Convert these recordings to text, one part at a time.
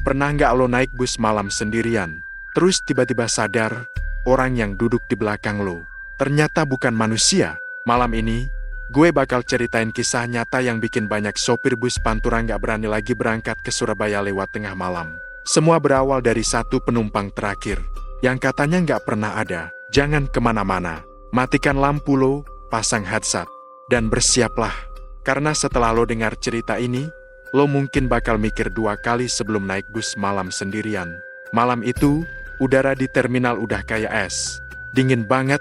Pernah nggak lo naik bus malam sendirian, terus tiba-tiba sadar, orang yang duduk di belakang lo ternyata bukan manusia? Malam ini, gue bakal ceritain kisah nyata yang bikin banyak sopir bus Pantura nggak berani lagi berangkat ke Surabaya lewat tengah malam. Semua berawal dari satu penumpang terakhir, yang katanya nggak pernah ada. Jangan kemana-mana, matikan lampu lo, pasang headset, dan bersiaplah. Karena setelah lo dengar cerita ini, lo mungkin bakal mikir dua kali sebelum naik bus malam sendirian. Malam itu, udara di terminal udah kayak es. Dingin banget,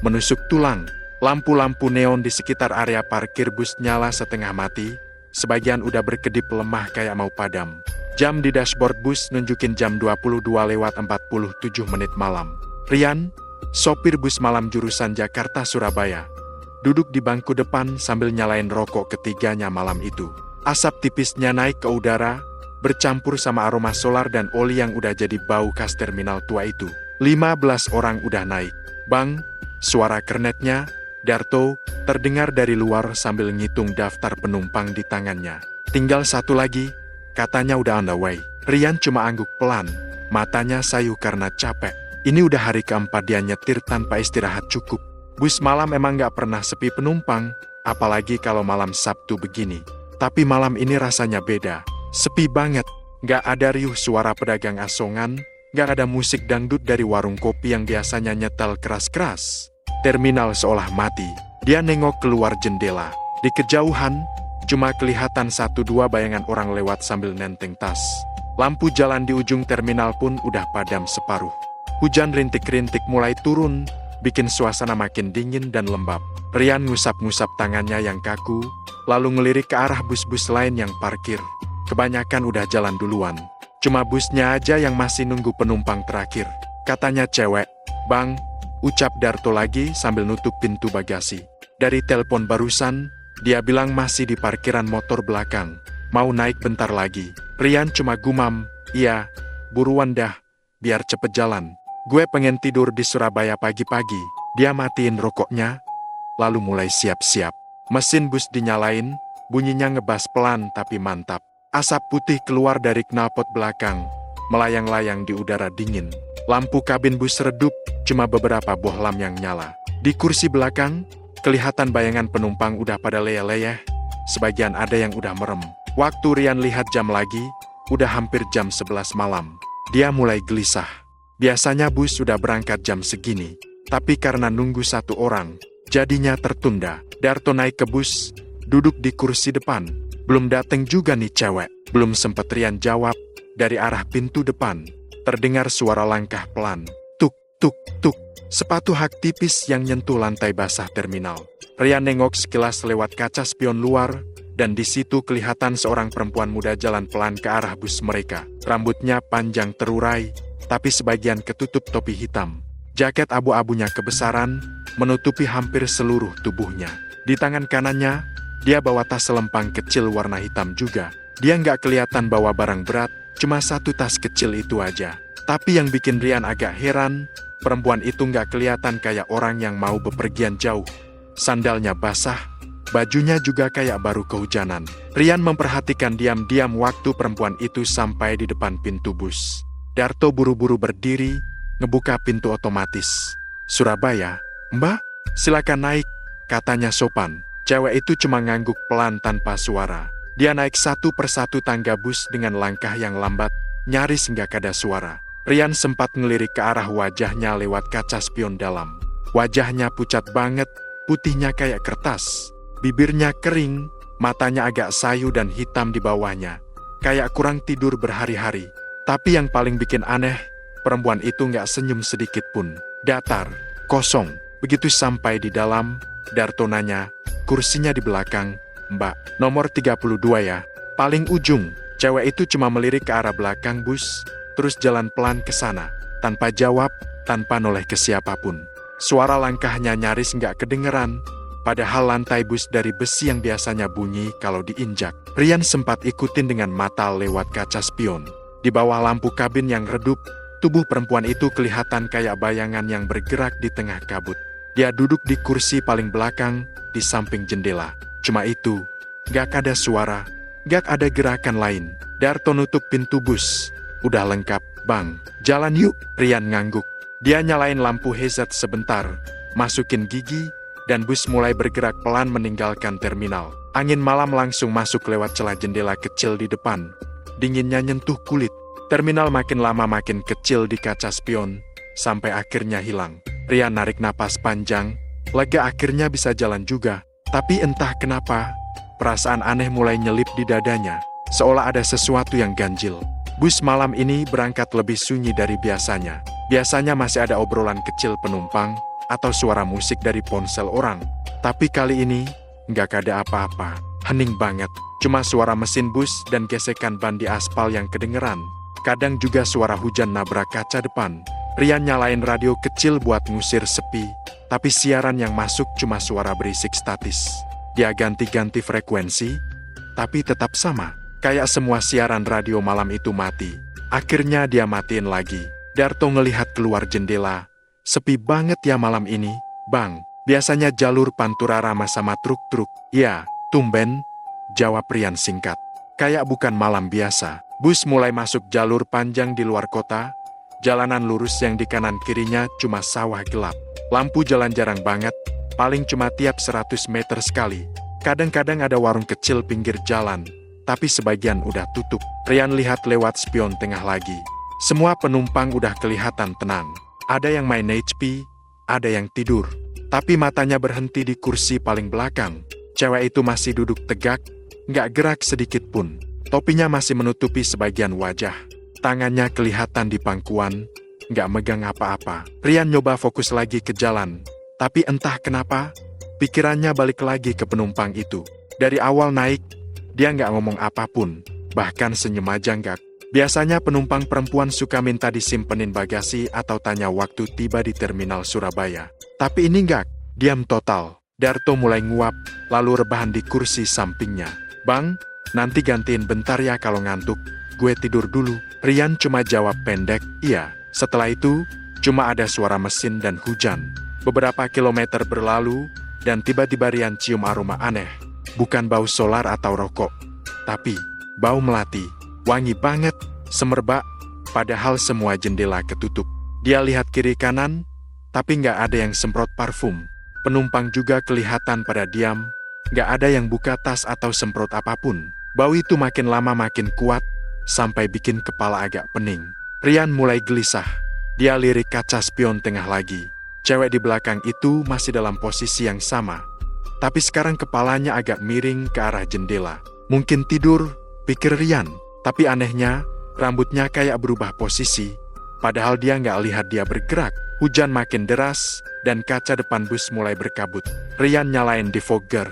menusuk tulang. Lampu-lampu neon di sekitar area parkir bus nyala setengah mati. Sebagian udah berkedip lemah kayak mau padam. Jam di dashboard bus nunjukin jam 22:47 malam. Rian, sopir bus malam jurusan Jakarta-Surabaya, duduk di bangku depan sambil nyalain rokok ketiganya malam itu. Asap tipisnya naik ke udara, bercampur sama aroma solar dan oli yang udah jadi bau khas terminal tua itu. 15 orang udah naik. Bang, suara kernetnya, Darto, terdengar dari luar sambil ngitung daftar penumpang di tangannya. Tinggal satu lagi, katanya udah on the way. Rian cuma angguk pelan, matanya sayu karena capek. Ini udah hari keempat dia nyetir tanpa istirahat cukup. Bus malam emang gak pernah sepi penumpang, apalagi kalau malam Sabtu begini. Tapi malam ini rasanya beda. Sepi banget. Gak ada riuh suara pedagang asongan. Gak ada musik dangdut dari warung kopi yang biasanya nyetel keras-keras. Terminal seolah mati. Dia nengok keluar jendela. Di kejauhan, cuma kelihatan 1-2 bayangan orang lewat sambil nenteng tas. Lampu jalan di ujung terminal pun udah padam separuh. Hujan rintik-rintik mulai turun, bikin suasana makin dingin dan lembab. Rian ngusap-ngusap tangannya yang kaku, lalu ngelirik ke arah bus-bus lain yang parkir. Kebanyakan udah jalan duluan. Cuma busnya aja yang masih nunggu penumpang terakhir. Katanya cewek. Bang, ucap Darto lagi sambil nutup pintu bagasi. Dari telepon barusan, dia bilang masih di parkiran motor belakang. Mau naik bentar lagi. Rian cuma gumam, iya, buruan dah, biar cepet jalan. Gue pengen tidur di Surabaya pagi-pagi. Dia matiin rokoknya, lalu mulai siap-siap. Mesin bus dinyalain, bunyinya ngebas pelan tapi mantap. Asap putih keluar dari knalpot belakang, melayang-layang di udara dingin. Lampu kabin bus redup, cuma beberapa bohlam yang nyala. Di kursi belakang, kelihatan bayangan penumpang udah pada leyeh-leyeh, sebagian ada yang udah merem. Waktu Rian lihat jam lagi, udah hampir jam 11 malam. Dia mulai gelisah. Biasanya bus sudah berangkat jam segini, tapi karena nunggu satu orang, jadinya tertunda. Darto naik ke bus, duduk di kursi depan. Belum dateng juga nih cewek. Belum sempet Rian jawab, dari arah pintu depan, terdengar suara langkah pelan. Tuk, tuk, tuk. Sepatu hak tipis yang nyentuh lantai basah terminal. Rian nengok sekilas lewat kaca spion luar, dan di situ kelihatan seorang perempuan muda jalan pelan ke arah bus mereka. Rambutnya panjang terurai, tapi sebagian ketutup topi hitam. Jaket abu-abunya kebesaran, menutupi hampir seluruh tubuhnya. Di tangan kanannya, dia bawa tas selempang kecil warna hitam juga. Dia nggak kelihatan bawa barang berat, cuma satu tas kecil itu aja. Tapi yang bikin Rian agak heran, perempuan itu nggak kelihatan kayak orang yang mau bepergian jauh. Sandalnya basah, bajunya juga kayak baru kehujanan. Rian memperhatikan diam-diam waktu perempuan itu sampai di depan pintu bus. Darto buru-buru berdiri, ngebuka pintu otomatis. Surabaya, Mbak, silakan naik, katanya sopan. Cewek itu cuma ngangguk pelan tanpa suara. Dia naik satu persatu tangga bus dengan langkah yang lambat, nyaris nggak ada suara. Rian sempat ngelirik ke arah wajahnya lewat kaca spion dalam. Wajahnya pucat banget, putihnya kayak kertas. Bibirnya kering, matanya agak sayu dan hitam di bawahnya. Kayak kurang tidur berhari-hari. Tapi yang paling bikin aneh, perempuan itu nggak senyum sedikit pun. Datar, kosong. Begitu sampai di dalam, Darto nanya, kursinya di belakang, Mbak, nomor 32 ya. Paling ujung. Cewek itu cuma melirik ke arah belakang bus, terus jalan pelan ke sana. Tanpa jawab, tanpa noleh ke siapapun. Suara langkahnya nyaris nggak kedengeran, padahal lantai bus dari besi yang biasanya bunyi kalau diinjak. Rian sempat ikutin dengan mata lewat kaca spion. Di bawah lampu kabin yang redup, tubuh perempuan itu kelihatan kayak bayangan yang bergerak di tengah kabut. Dia duduk di kursi paling belakang, di samping jendela. Cuma itu, gak ada suara, gak ada gerakan lain. Darto nutup pintu bus, Udah lengkap, Bang. Jalan yuk, Rian ngangguk. Dia nyalain lampu hazard sebentar, masukin gigi, dan bus mulai bergerak pelan meninggalkan terminal. Angin malam langsung masuk lewat celah jendela kecil di depan. Dinginnya nyentuh kulit. Terminal makin lama makin kecil di kaca spion, sampai akhirnya hilang. Rian narik napas panjang, lega akhirnya bisa jalan juga. Tapi entah kenapa, perasaan aneh mulai nyelip di dadanya, seolah ada sesuatu yang ganjil. Bus malam ini berangkat lebih sunyi dari biasanya. Biasanya masih ada obrolan kecil penumpang, atau suara musik dari ponsel orang. Tapi kali ini, nggak ada apa-apa. Hening banget. Cuma suara mesin bus dan gesekan ban di aspal yang kedengeran. Kadang juga suara hujan nabrak kaca depan. Rian nyalain radio kecil buat ngusir sepi, tapi siaran yang masuk cuma suara berisik statis. Dia ganti-ganti frekuensi, tapi tetap sama. Kayak semua siaran radio malam itu mati. Akhirnya dia matiin lagi. Darto ngelihat keluar jendela. Sepi banget ya malam ini, Bang. Biasanya jalur Pantura ramah sama truk-truk. Ya, tumben, jawab Rian singkat. Kayak bukan malam biasa. Bus mulai masuk jalur panjang di luar kota. Jalanan lurus yang di kanan kirinya cuma sawah gelap. Lampu jalan jarang banget, paling cuma tiap 100 meter sekali. Kadang-kadang ada warung kecil pinggir jalan, tapi sebagian udah tutup. Rian lihat lewat spion tengah lagi. Semua penumpang udah kelihatan tenang. Ada yang main HP, ada yang tidur. Tapi matanya berhenti di kursi paling belakang. Cewek itu masih duduk tegak, nggak gerak sedikit pun. Topinya masih menutupi sebagian wajah. Tangannya kelihatan di pangkuan, nggak megang apa-apa. Rian nyoba fokus lagi ke jalan. Tapi entah kenapa, pikirannya balik lagi ke penumpang itu. Dari awal naik, dia nggak ngomong apapun, bahkan senyum aja nggak. Biasanya penumpang perempuan suka minta disimpenin bagasi atau tanya waktu tiba di terminal Surabaya. Tapi ini nggak, diam total. Darto mulai nguap, lalu rebahan di kursi sampingnya. Bang, nanti gantiin bentar ya kalau ngantuk, gue tidur dulu. Rian cuma jawab pendek, iya. Setelah itu, cuma ada suara mesin dan hujan. Beberapa kilometer berlalu, dan tiba-tiba Rian cium aroma aneh. Bukan bau solar atau rokok, tapi bau melati. Wangi banget, semerbak, padahal semua jendela ketutup. Dia lihat kiri kanan, tapi nggak ada yang semprot parfum. Penumpang juga kelihatan pada diam, nggak ada yang buka tas atau semprot apapun. Bau itu makin lama makin kuat, sampai bikin kepala agak pening. Rian mulai gelisah. Dia lirik kaca spion tengah lagi. Cewek di belakang itu masih dalam posisi yang sama. Tapi sekarang kepalanya agak miring ke arah jendela. Mungkin tidur, pikir Rian. Tapi anehnya, rambutnya kayak berubah posisi. Padahal dia nggak lihat dia bergerak. Hujan makin deras, dan kaca depan bus mulai berkabut. Rian nyalain defogger.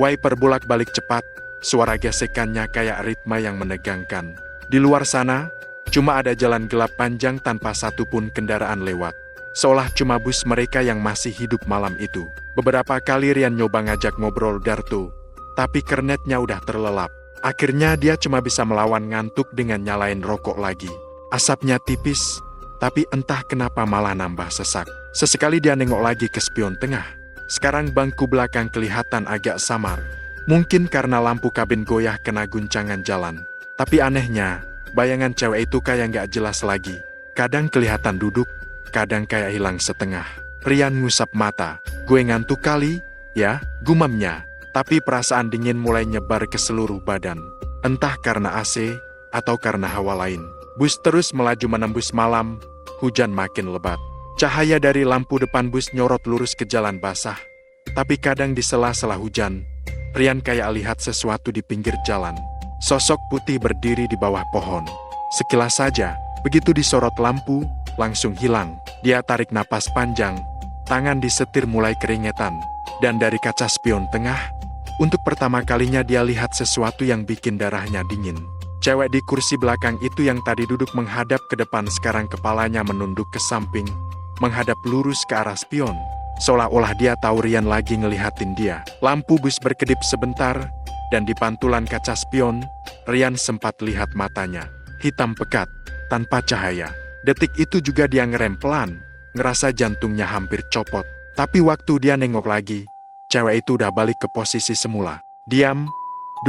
Wiper bolak-balik cepat, suara gesekannya kayak ritme yang menegangkan. Di luar sana, cuma ada jalan gelap panjang tanpa satupun kendaraan lewat. Seolah cuma bus mereka yang masih hidup malam itu. Beberapa kali Rian nyoba ngajak ngobrol Darto, tapi kernetnya udah terlelap. Akhirnya dia cuma bisa melawan ngantuk dengan nyalain rokok lagi. Asapnya tipis, tapi entah kenapa malah nambah sesak. Sesekali dia nengok lagi ke spion tengah. Sekarang bangku belakang kelihatan agak samar. Mungkin karena lampu kabin goyah kena guncangan jalan. Tapi anehnya, bayangan cewek itu kayak nggak jelas lagi. Kadang kelihatan duduk, kadang kayak hilang setengah. Rian ngusap mata. Gue ngantuk kali, ya, gumamnya. Tapi perasaan dingin mulai nyebar ke seluruh badan. Entah karena AC, atau karena hawa lain. Bus terus melaju menembus malam, hujan makin lebat. Cahaya dari lampu depan bus nyorot lurus ke jalan basah. Tapi kadang di sela-sela hujan, Rian kayak lihat sesuatu di pinggir jalan. Sosok putih berdiri di bawah pohon. Sekilas saja, begitu disorot lampu, langsung hilang. Dia tarik napas panjang, tangan di setir mulai keringetan. Dan dari kaca spion tengah, untuk pertama kalinya dia lihat sesuatu yang bikin darahnya dingin. Cewek di kursi belakang itu yang tadi duduk menghadap ke depan sekarang kepalanya menunduk ke samping, menghadap lurus ke arah spion. Seolah-olah dia tahu Rian lagi ngelihatin dia. Lampu bus berkedip sebentar, dan di pantulan kaca spion, Rian sempat lihat matanya. Hitam pekat, tanpa cahaya. Detik itu juga dia ngerem pelan, ngerasa jantungnya hampir copot. Tapi waktu dia nengok lagi, cewek itu udah balik ke posisi semula. Diam,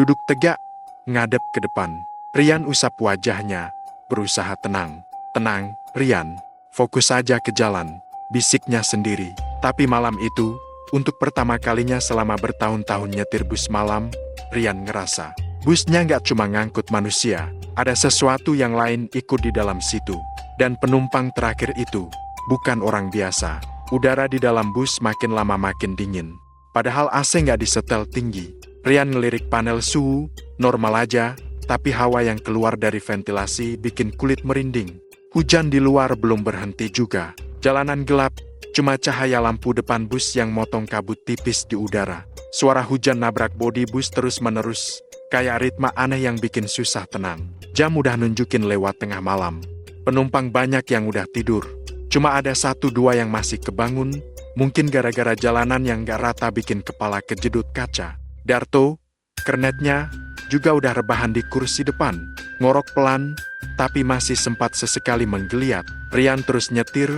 duduk tegak, ngadep ke depan. Rian usap wajahnya, berusaha tenang. Tenang, Rian. Fokus saja ke jalan, bisiknya sendiri. Tapi malam itu, untuk pertama kalinya selama bertahun-tahun nyetir bus malam, Rian ngerasa busnya nggak cuma ngangkut manusia, ada sesuatu yang lain ikut di dalam situ. Dan penumpang terakhir itu bukan orang biasa. Udara di dalam bus makin lama makin dingin. Padahal AC nggak disetel tinggi. Rian ngelirik panel suhu, normal aja, tapi hawa yang keluar dari ventilasi bikin kulit merinding. Hujan di luar belum berhenti juga. Jalanan gelap, cuma cahaya lampu depan bus yang motong kabut tipis di udara. Suara hujan nabrak bodi bus terus-menerus, kayak ritme aneh yang bikin susah tenang. Jam udah nunjukin lewat tengah malam. Penumpang banyak yang udah tidur. Cuma ada 1-2 yang masih kebangun, mungkin gara-gara jalanan yang gak rata bikin kepala kejedut kaca. Darto, kernetnya, juga udah rebahan di kursi depan. Ngorok pelan, tapi masih sempat sesekali menggeliat. Rian terus nyetir,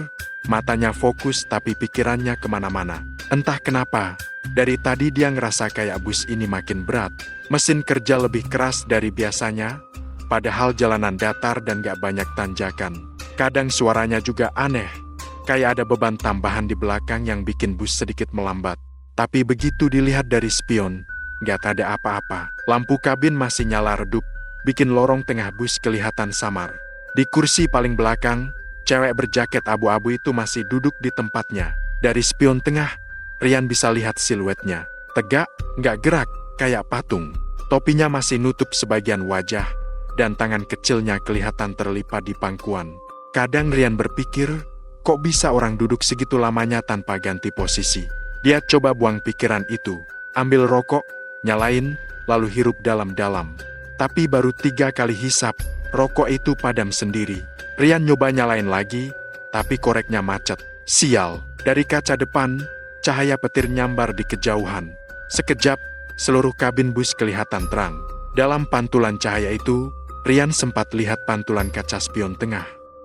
matanya fokus tapi pikirannya kemana-mana. Entah kenapa, dari tadi dia ngerasa kayak bus ini makin berat. Mesin kerja lebih keras dari biasanya, padahal jalanan datar dan gak banyak tanjakan. Kadang suaranya juga aneh, kayak ada beban tambahan di belakang yang bikin bus sedikit melambat. Tapi begitu dilihat dari spion, gak ada apa-apa. Lampu kabin masih nyala redup, bikin lorong tengah bus kelihatan samar. Di kursi paling belakang, cewek berjaket abu-abu itu masih duduk di tempatnya. Dari spion tengah, Rian bisa lihat siluetnya. Tegak, gak gerak, kayak patung. Topinya masih nutup sebagian wajah, dan tangan kecilnya kelihatan terlipat di pangkuan. Kadang Rian berpikir, kok bisa orang duduk segitu lamanya tanpa ganti posisi? Dia coba buang pikiran itu, ambil rokok, nyalain, lalu hirup dalam-dalam. Tapi baru 3 kali hisap, rokok itu padam sendiri. Rian nyoba nyalain lagi, tapi koreknya macet. Sial, dari kaca depan, cahaya petir nyambar di kejauhan. Sekejap, seluruh kabin bus kelihatan terang. Dalam pantulan cahaya itu, Rian sempat lihat pantulan kaca spion tengah.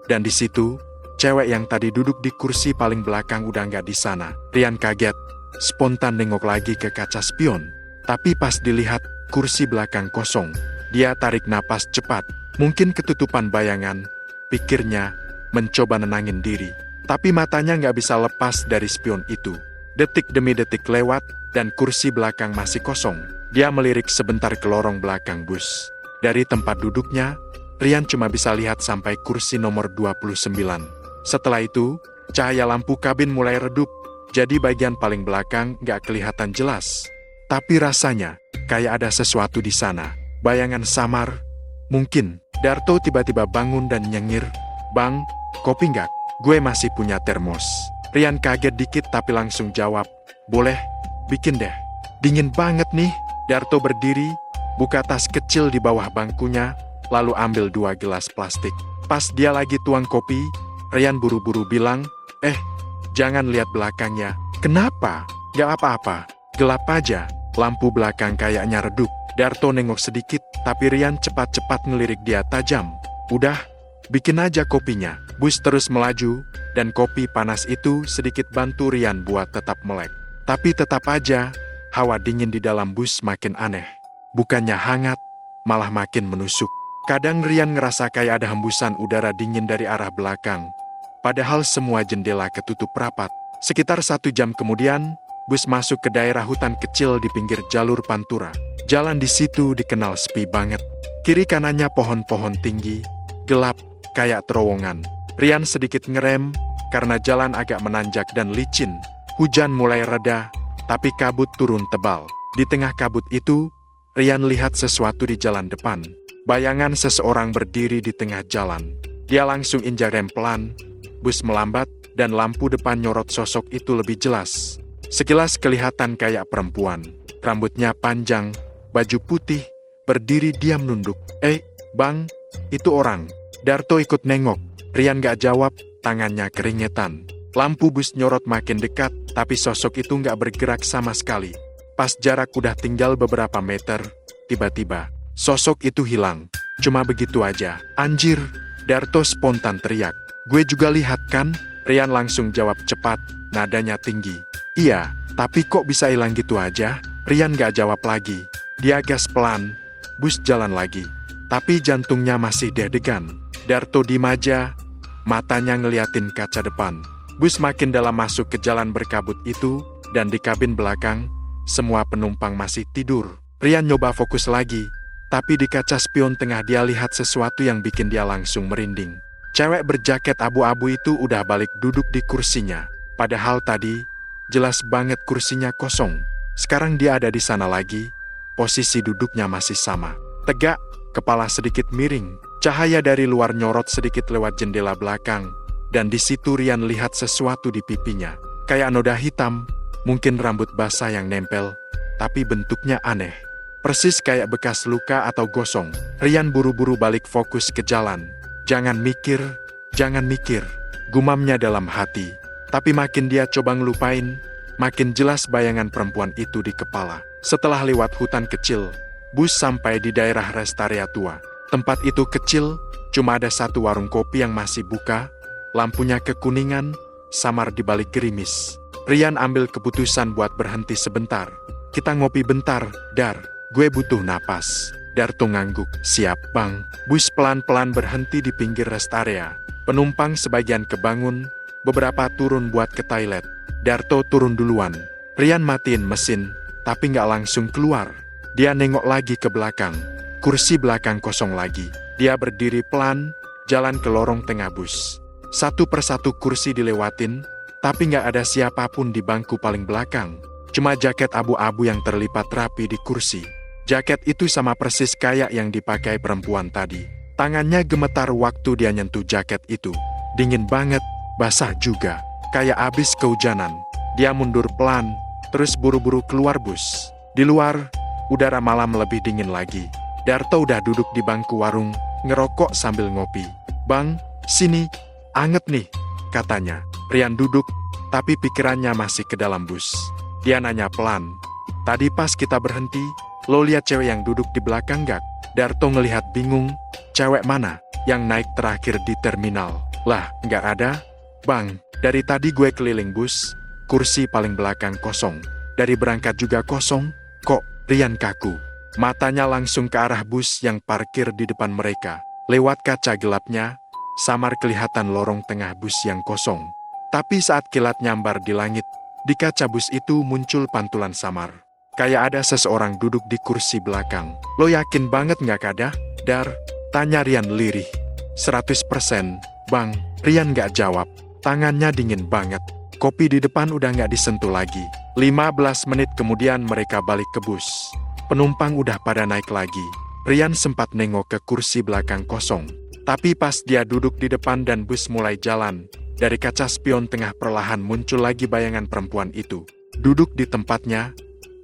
Dan di situ, cewek yang tadi duduk di kursi paling belakang udah nggak di sana. Rian kaget, spontan nengok lagi ke kaca spion. Tapi pas dilihat, kursi belakang kosong. Dia tarik napas cepat, mungkin ketutupan bayangan. Pikirnya, mencoba nenangin diri. Tapi matanya nggak bisa lepas dari spion itu. Detik demi detik lewat, dan kursi belakang masih kosong. Dia melirik sebentar ke lorong belakang bus. Dari tempat duduknya, Rian cuma bisa lihat sampai kursi nomor 29. Setelah itu, cahaya lampu kabin mulai redup, jadi bagian paling belakang nggak kelihatan jelas. Tapi rasanya, kayak ada sesuatu di sana. Bayangan samar. Mungkin, Darto tiba-tiba bangun dan nyengir, "Bang, kopi nggak? Gue masih punya termos." Rian kaget dikit tapi langsung jawab, "Boleh, bikin deh. Dingin banget nih." Darto berdiri, buka tas kecil di bawah bangkunya, lalu ambil 2 gelas plastik. Pas dia lagi tuang kopi, Rian buru-buru bilang, jangan lihat belakangnya." "Kenapa?" "Gak apa-apa, gelap aja." Lampu belakang kayaknya redup. Darto nengok sedikit, tapi Rian cepat-cepat ngelirik dia tajam. "Udah, bikin aja kopinya." Bus terus melaju, dan kopi panas itu sedikit bantu Rian buat tetap melek. Tapi tetap aja, hawa dingin di dalam bus makin aneh. Bukannya hangat, malah makin menusuk. Kadang Rian ngerasa kayak ada hembusan udara dingin dari arah belakang. Padahal semua jendela ketutup rapat. Sekitar 1 jam kemudian, bus masuk ke daerah hutan kecil di pinggir jalur Pantura. Jalan di situ dikenal sepi banget. Kiri kanannya pohon-pohon tinggi, gelap, kayak terowongan. Rian sedikit ngerem, karena jalan agak menanjak dan licin. Hujan mulai reda, tapi kabut turun tebal. Di tengah kabut itu, Rian lihat sesuatu di jalan depan. Bayangan seseorang berdiri di tengah jalan. Dia langsung injak rem pelan, bus melambat, dan lampu depan nyorot sosok itu lebih jelas. Sekilas kelihatan kayak perempuan. Rambutnya panjang, baju putih, berdiri diam nunduk. Bang, itu orang." Darto ikut nengok. Rian gak jawab, tangannya keringetan. Lampu bus nyorot makin dekat, tapi sosok itu gak bergerak sama sekali. Pas jarak udah tinggal beberapa meter, tiba-tiba, sosok itu hilang. Cuma begitu aja. "Anjir!" Darto spontan teriak. "Gue juga lihat kan?" Rian langsung jawab cepat, nadanya tinggi. "Iya, tapi kok bisa hilang gitu aja?" Rian gak jawab lagi. Dia gas pelan, bus jalan lagi. Tapi jantungnya masih deg-degan. Darto diem aja, matanya ngeliatin kaca depan. Bus makin dalam masuk ke jalan berkabut itu, dan di kabin belakang, semua penumpang masih tidur. Rian nyoba fokus lagi, tapi di kaca spion tengah dia lihat sesuatu yang bikin dia langsung merinding. Cewek berjaket abu-abu itu udah balik duduk di kursinya. Padahal tadi, jelas banget kursinya kosong. Sekarang dia ada di sana lagi, posisi duduknya masih sama. Tegak, kepala sedikit miring, cahaya dari luar nyorot sedikit lewat jendela belakang, dan di situ Rian lihat sesuatu di pipinya. Kayak noda hitam, mungkin rambut basah yang nempel, tapi bentuknya aneh. Persis kayak bekas luka atau gosong. Rian buru-buru balik fokus ke jalan. Jangan mikir, gumamnya dalam hati. Tapi makin dia coba ngelupain, makin jelas bayangan perempuan itu di kepala. Setelah lewat hutan kecil, bus sampai di daerah Restaria Tua. Tempat itu kecil, cuma ada satu warung kopi yang masih buka, lampunya kekuningan, samar di balik gerimis. Rian ambil keputusan buat berhenti sebentar. Kita ngopi bentar, Dar. Gue butuh napas. Darto ngangguk. Siap, Bang. Bus pelan-pelan berhenti di pinggir rest area. Penumpang sebagian kebangun, beberapa turun buat ke toilet. Darto turun duluan. Rian matiin mesin, tapi nggak langsung keluar. Dia nengok lagi ke belakang. Kursi belakang kosong lagi. Dia berdiri pelan, jalan ke lorong tengah bus. Satu persatu kursi dilewatin, tapi nggak ada siapapun di bangku paling belakang. Cuma jaket abu-abu yang terlipat rapi di kursi. Jaket itu sama persis kayak yang dipakai perempuan tadi. Tangannya gemetar waktu dia nyentuh jaket itu. Dingin banget, basah juga. Kayak abis kehujanan. Dia mundur pelan, terus buru-buru keluar bus. Di luar, udara malam lebih dingin lagi. Darto udah duduk di bangku warung, ngerokok sambil ngopi. Bang, sini, anget nih, katanya. Rian duduk, tapi pikirannya masih ke dalam bus. Dia nanya pelan, tadi pas kita berhenti, lo lihat cewek yang duduk di belakang gak? Darto ngelihat bingung, cewek mana? Yang naik terakhir di terminal. Lah, nggak ada? Bang, dari tadi gue keliling bus, kursi paling belakang kosong. Dari berangkat juga kosong, kok? Rian kaku. Matanya langsung ke arah bus yang parkir di depan mereka. Lewat kaca gelapnya, samar kelihatan lorong tengah bus yang kosong. Tapi saat kilat nyambar di langit, di kaca bus itu muncul pantulan samar. Kayak ada seseorang duduk di kursi belakang. Lo yakin banget nggak ada, Dar? Tanya Rian lirih. 100%, Bang. Rian nggak jawab. Tangannya dingin banget. Kopi di depan udah nggak disentuh lagi. 15 menit kemudian mereka balik ke bus. Penumpang udah pada naik lagi. Rian sempat nengok ke kursi belakang kosong. Tapi pas dia duduk di depan dan bus mulai jalan, dari kaca spion tengah perlahan muncul lagi bayangan perempuan itu. Duduk di tempatnya,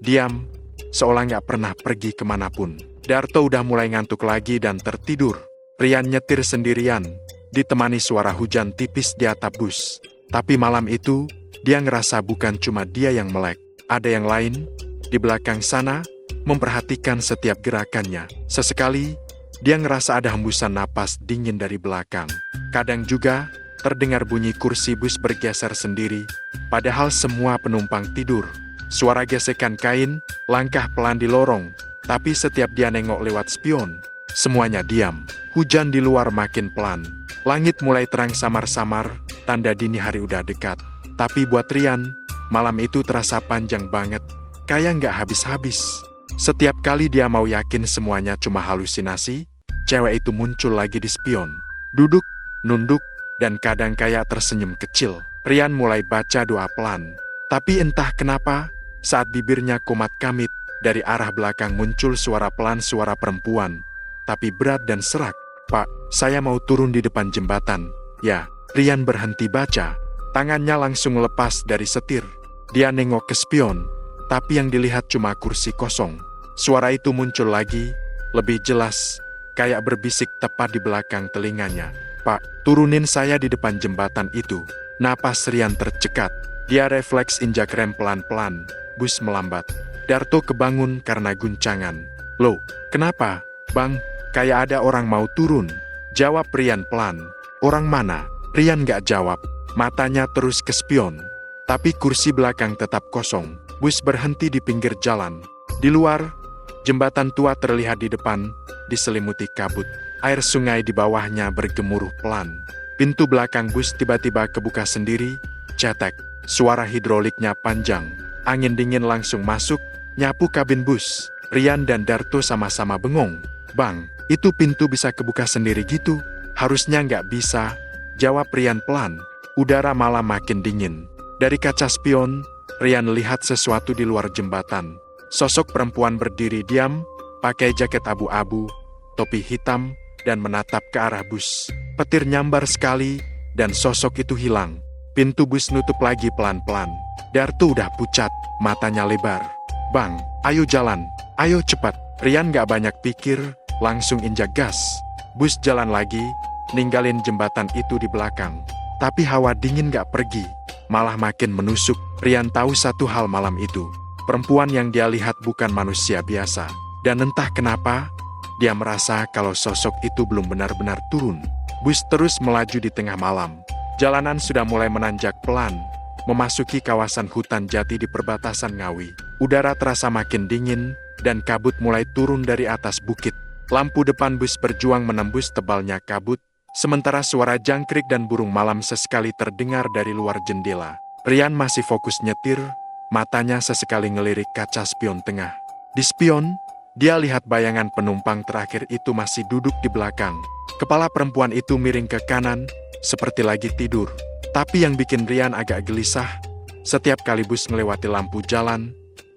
diam, seolah nggak pernah pergi kemanapun. Darto udah mulai ngantuk lagi dan tertidur. Rian nyetir sendirian, ditemani suara hujan tipis di atap bus. Tapi malam itu, dia ngerasa bukan cuma dia yang melek. Ada yang lain, di belakang sana, memperhatikan setiap gerakannya. Sesekali, dia ngerasa ada hembusan napas dingin dari belakang. Kadang juga, terdengar bunyi kursi bus bergeser sendiri, padahal semua penumpang tidur. Suara gesekan kain, langkah pelan di lorong, tapi setiap dia nengok lewat spion, semuanya diam. Hujan di luar makin pelan. Langit mulai terang samar-samar, tanda dini hari udah dekat. Tapi buat Rian, malam itu terasa panjang banget, kayak nggak habis-habis. Setiap kali dia mau yakin semuanya cuma halusinasi, cewek itu muncul lagi di spion. Duduk, nunduk, dan kadang kayak tersenyum kecil. Rian mulai baca doa pelan. Tapi entah kenapa, saat bibirnya komat kamit, dari arah belakang muncul suara pelan suara perempuan. Tapi berat dan serak. Pak, saya mau turun di depan jembatan. Ya, Rian berhenti baca. Tangannya langsung lepas dari setir. Dia nengok ke spion, tapi yang dilihat cuma kursi kosong. Suara itu muncul lagi, lebih jelas, kayak berbisik tepat di belakang telinganya. Pak, turunin saya di depan jembatan itu. Napas Rian tercekat. Dia refleks injak rem pelan-pelan. Bus melambat. Darto kebangun karena guncangan. Loh, kenapa, Bang? Kayak ada orang mau turun. Jawab Rian pelan. Orang mana? Rian gak jawab. Matanya terus ke spion. Tapi kursi belakang tetap kosong. Bus berhenti di pinggir jalan. Di luar, jembatan tua terlihat di depan, diselimuti kabut. Air sungai di bawahnya bergemuruh pelan. Pintu belakang bus tiba-tiba kebuka sendiri, cetek. Suara hidroliknya panjang. Angin dingin langsung masuk, nyapu kabin bus. Rian dan Darto sama-sama bengong. "Bang, itu pintu bisa kebuka sendiri gitu?" "Harusnya nggak bisa," jawab Rian pelan. Udara malam makin dingin. Dari kaca spion, Rian lihat sesuatu di luar jembatan. Sosok perempuan berdiri diam, pakai jaket abu-abu, topi hitam, dan menatap ke arah bus. Petir nyambar sekali, dan sosok itu hilang. Pintu bus nutup lagi pelan-pelan. Darto udah pucat, matanya lebar. "Bang, ayo jalan, ayo cepat." Rian gak banyak pikir, langsung injak gas. Bus jalan lagi, ninggalin jembatan itu di belakang. Tapi hawa dingin gak pergi, malah makin menusuk. Rian tahu satu hal malam itu. Perempuan yang dia lihat bukan manusia biasa. Dan entah kenapa, dia merasa kalau sosok itu belum benar-benar turun. Bus terus melaju di tengah malam. Jalanan sudah mulai menanjak pelan, memasuki kawasan hutan jati di perbatasan Ngawi. Udara terasa makin dingin, dan kabut mulai turun dari atas bukit. Lampu depan bus berjuang menembus tebalnya kabut, sementara suara jangkrik dan burung malam sesekali terdengar dari luar jendela. Rian masih fokus nyetir, matanya sesekali ngelirik kaca spion tengah. Di spion, dia lihat bayangan penumpang terakhir itu masih duduk di belakang. Kepala perempuan itu miring ke kanan, seperti lagi tidur. Tapi yang bikin Rian agak gelisah, setiap kali bus melewati lampu jalan,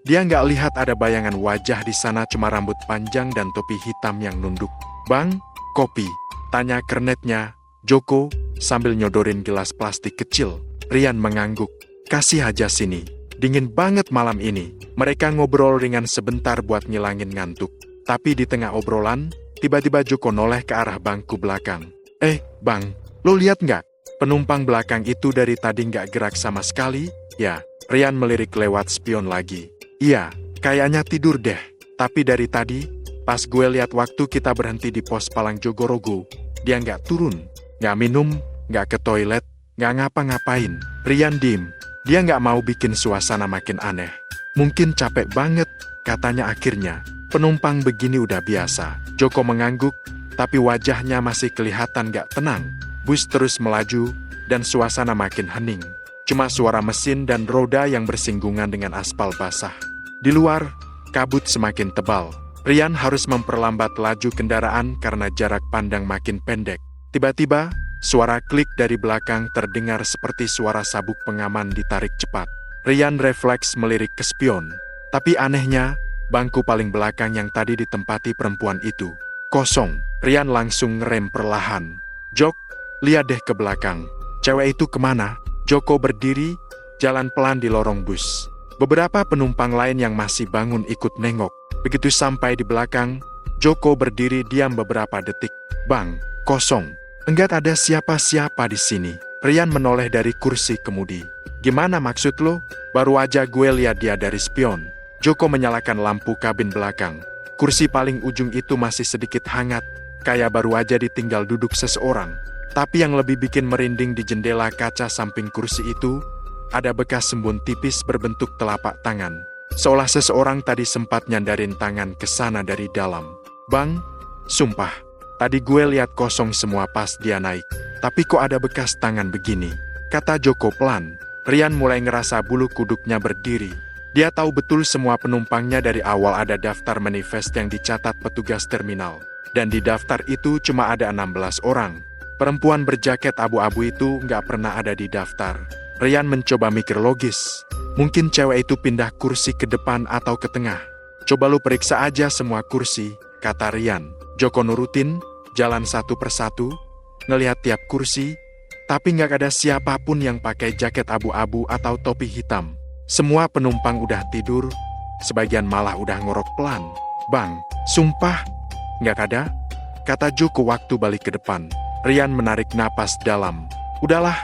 dia nggak lihat ada bayangan wajah di sana, cuma rambut panjang dan topi hitam yang nunduk. "Bang, kopi?" tanya kernetnya, Joko, sambil nyodorin gelas plastik kecil. Rian mengangguk. "Kasih aja sini. Dingin banget malam ini." Mereka ngobrol ringan sebentar buat ngilangin ngantuk. Tapi di tengah obrolan, tiba-tiba Joko noleh ke arah bangku belakang. Bang, lo lihat nggak? Penumpang belakang itu dari tadi nggak gerak sama sekali." "Ya." Rian melirik lewat spion lagi. "Iya, kayaknya tidur deh. Tapi dari tadi, pas gue lihat waktu kita berhenti di pos Palang Jogorogo, dia nggak turun, nggak minum, nggak ke toilet, nggak ngapa-ngapain." Rian diem. Dia nggak mau bikin suasana makin aneh. "Mungkin capek banget," katanya akhirnya. "Penumpang begini udah biasa." Joko mengangguk, tapi wajahnya masih kelihatan nggak tenang. Bus terus melaju, dan suasana makin hening. Cuma suara mesin dan roda yang bersinggungan dengan aspal basah. Di luar, kabut semakin tebal. Rian harus memperlambat laju kendaraan karena jarak pandang makin pendek. Tiba-tiba, suara klik dari belakang terdengar seperti suara sabuk pengaman ditarik cepat. Rian refleks melirik ke spion. Tapi anehnya, bangku paling belakang yang tadi ditempati perempuan itu kosong. Rian langsung ngerem perlahan. "Jok, lihat deh ke belakang. Cewek itu kemana?" Joko berdiri, jalan pelan di lorong bus. Beberapa penumpang lain yang masih bangun ikut nengok. Begitu sampai di belakang, Joko berdiri diam beberapa detik. "Bang, kosong. Enggak ada siapa-siapa di sini." Rian menoleh dari kursi kemudi. "Gimana maksud lo? Baru aja gue lihat dia dari spion." Joko menyalakan lampu kabin belakang. Kursi paling ujung itu masih sedikit hangat, kayak baru aja ditinggal duduk seseorang. Tapi yang lebih bikin merinding, di jendela kaca samping kursi itu, ada bekas embun tipis berbentuk telapak tangan. Seolah seseorang tadi sempat nyandarin tangan ke sana dari dalam. "Bang, sumpah, tadi gue lihat kosong semua pas dia naik. Tapi kok ada bekas tangan begini?" kata Joko pelan. Rian mulai ngerasa bulu kuduknya berdiri. Dia tahu betul semua penumpangnya dari awal ada daftar manifest yang dicatat petugas terminal. Dan di daftar itu cuma ada 16 orang. Perempuan berjaket abu-abu itu nggak pernah ada di daftar. Rian mencoba mikir logis. Mungkin cewek itu pindah kursi ke depan atau ke tengah. "Coba lu periksa aja semua kursi," kata Rian. Joko nurutin, jalan satu persatu, ngelihat tiap kursi, tapi nggak ada siapapun yang pakai jaket abu-abu atau topi hitam. Semua penumpang udah tidur, sebagian malah udah ngorok pelan. "Bang, sumpah, nggak ada," kata Joko waktu balik ke depan. Rian menarik napas dalam. "Udahlah,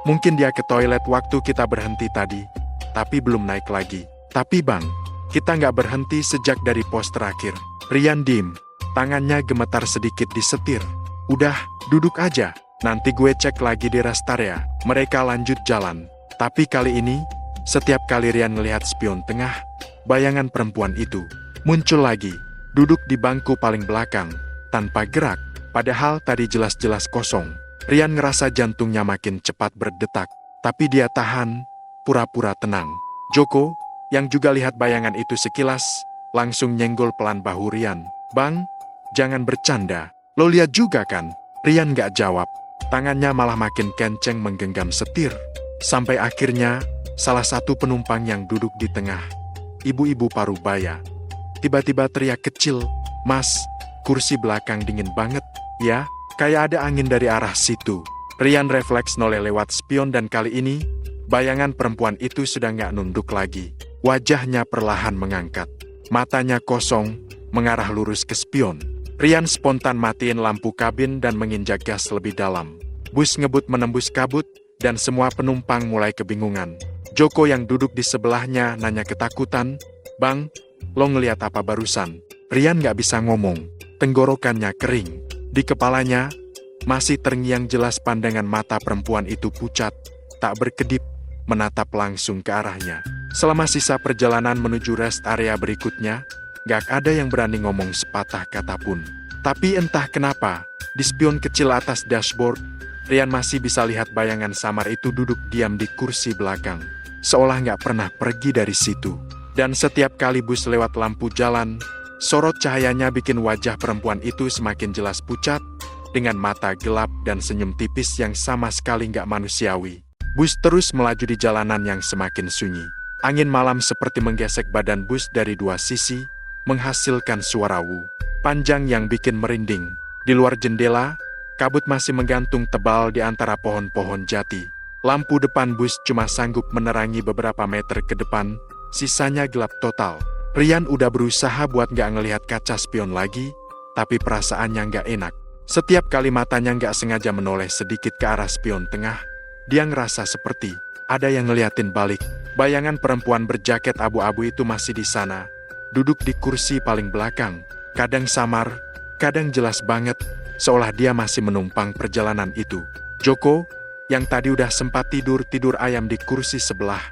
mungkin dia ke toilet waktu kita berhenti tadi, tapi belum naik lagi." "Tapi bang, kita nggak berhenti sejak dari pos terakhir." Rian diem, tangannya gemetar sedikit di setir. "Udah, duduk aja, nanti gue cek lagi di rest area." Mereka lanjut jalan. Tapi kali ini, setiap kali Rian melihat spion tengah, bayangan perempuan itu muncul lagi, duduk di bangku paling belakang, tanpa gerak. Padahal tadi jelas-jelas kosong. Rian ngerasa jantungnya makin cepat berdetak. Tapi dia tahan, pura-pura tenang. Joko, yang juga lihat bayangan itu sekilas, langsung nyenggol pelan bahu Rian. "Bang, jangan bercanda. Lo lihat juga kan?" Rian gak jawab. Tangannya malah makin kenceng menggenggam setir. Sampai akhirnya, salah satu penumpang yang duduk di tengah, ibu-ibu Parubaya, tiba-tiba teriak kecil, "Mas, kursi belakang dingin banget, ya? Kayak ada angin dari arah situ." Rian refleks noleh lewat spion dan kali ini, bayangan perempuan itu sudah gak nunduk lagi. Wajahnya perlahan mengangkat. Matanya kosong, mengarah lurus ke spion. Rian spontan matiin lampu kabin dan menginjak gas lebih dalam. Bus ngebut menembus kabut, dan semua penumpang mulai kebingungan. Joko yang duduk di sebelahnya nanya ketakutan, "Bang, lo ngeliat apa barusan?" Rian gak bisa ngomong, tenggorokannya kering. Di kepalanya, masih terngiang jelas pandangan mata perempuan itu pucat, tak berkedip, menatap langsung ke arahnya. Selama sisa perjalanan menuju rest area berikutnya, gak ada yang berani ngomong sepatah kata pun. Tapi entah kenapa, di spion kecil atas dashboard, Rian masih bisa lihat bayangan samar itu duduk diam di kursi belakang. Seolah gak pernah pergi dari situ. Dan setiap kali bus lewat lampu jalan, sorot cahayanya bikin wajah perempuan itu semakin jelas pucat, dengan mata gelap dan senyum tipis yang sama sekali gak manusiawi. Bus terus melaju di jalanan yang semakin sunyi. Angin malam seperti menggesek badan bus dari dua sisi, menghasilkan suara wu panjang yang bikin merinding. Di luar jendela, kabut masih menggantung tebal di antara pohon-pohon jati. Lampu depan bus cuma sanggup menerangi beberapa meter ke depan, sisanya gelap total. Rian udah berusaha buat gak ngelihat kaca spion lagi, tapi perasaannya gak enak. Setiap kali matanya gak sengaja menoleh sedikit ke arah spion tengah, dia ngerasa seperti ada yang ngeliatin balik. Bayangan perempuan berjaket abu-abu itu masih di sana, duduk di kursi paling belakang. Kadang samar, kadang jelas banget, seolah dia masih menumpang perjalanan itu. Joko, yang tadi udah sempat tidur ayam di kursi sebelah,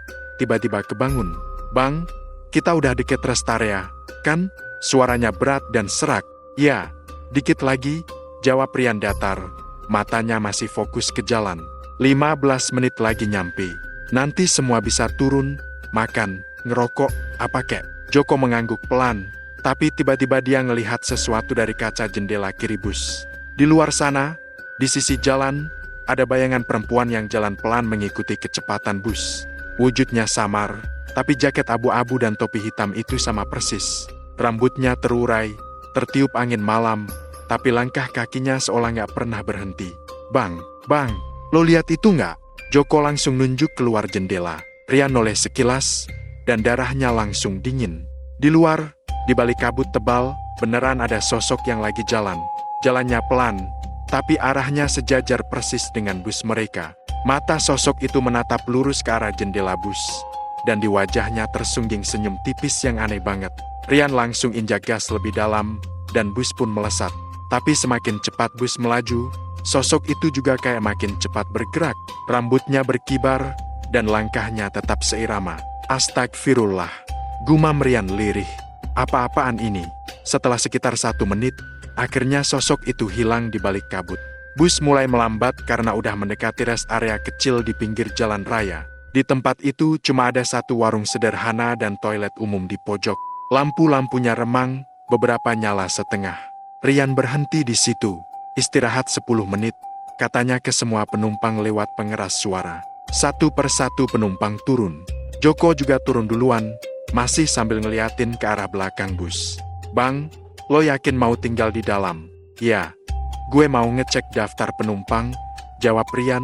tiba-tiba kebangun. "Bang, kita udah deket rest area, kan?" Suaranya berat dan serak. "Ya, dikit lagi," jawab Rian datar. Matanya masih fokus ke jalan. 15 menit lagi nyampe. "Nanti semua bisa turun, makan, ngerokok, apa kek?" Joko mengangguk pelan, tapi tiba-tiba dia ngelihat sesuatu dari kaca jendela kiri bus. Di luar sana, di sisi jalan, ada bayangan perempuan yang jalan pelan mengikuti kecepatan bus. Wujudnya samar, tapi jaket abu-abu dan topi hitam itu sama persis. Rambutnya terurai, tertiup angin malam, tapi langkah kakinya seolah gak pernah berhenti. Bang, lo lihat itu gak?" Joko langsung nunjuk keluar jendela. Rian noleh sekilas, dan darahnya langsung dingin. Di luar, di balik kabut tebal, beneran ada sosok yang lagi jalan. Jalannya pelan, tapi arahnya sejajar persis dengan bus mereka. Mata sosok itu menatap lurus ke arah jendela bus, dan di wajahnya tersungging senyum tipis yang aneh banget. Rian langsung injak gas lebih dalam, dan bus pun melesat. Tapi semakin cepat bus melaju, sosok itu juga kayak makin cepat bergerak. Rambutnya berkibar, dan langkahnya tetap seirama. "Astagfirullah," gumam Rian lirih. "Apa-apaan ini?" Setelah sekitar 1 menit, akhirnya sosok itu hilang di balik kabut. Bus mulai melambat karena udah mendekati rest area kecil di pinggir jalan raya. Di tempat itu cuma ada satu warung sederhana dan toilet umum di pojok. Lampu-lampunya remang, beberapa nyala setengah. Rian berhenti di situ. "Istirahat 10 menit, katanya ke semua penumpang lewat pengeras suara. Satu persatu penumpang turun. Joko juga turun duluan, masih sambil ngeliatin ke arah belakang bus. "Bang, lo yakin mau tinggal di dalam?" "Ya, gue mau ngecek daftar penumpang," jawab Rian,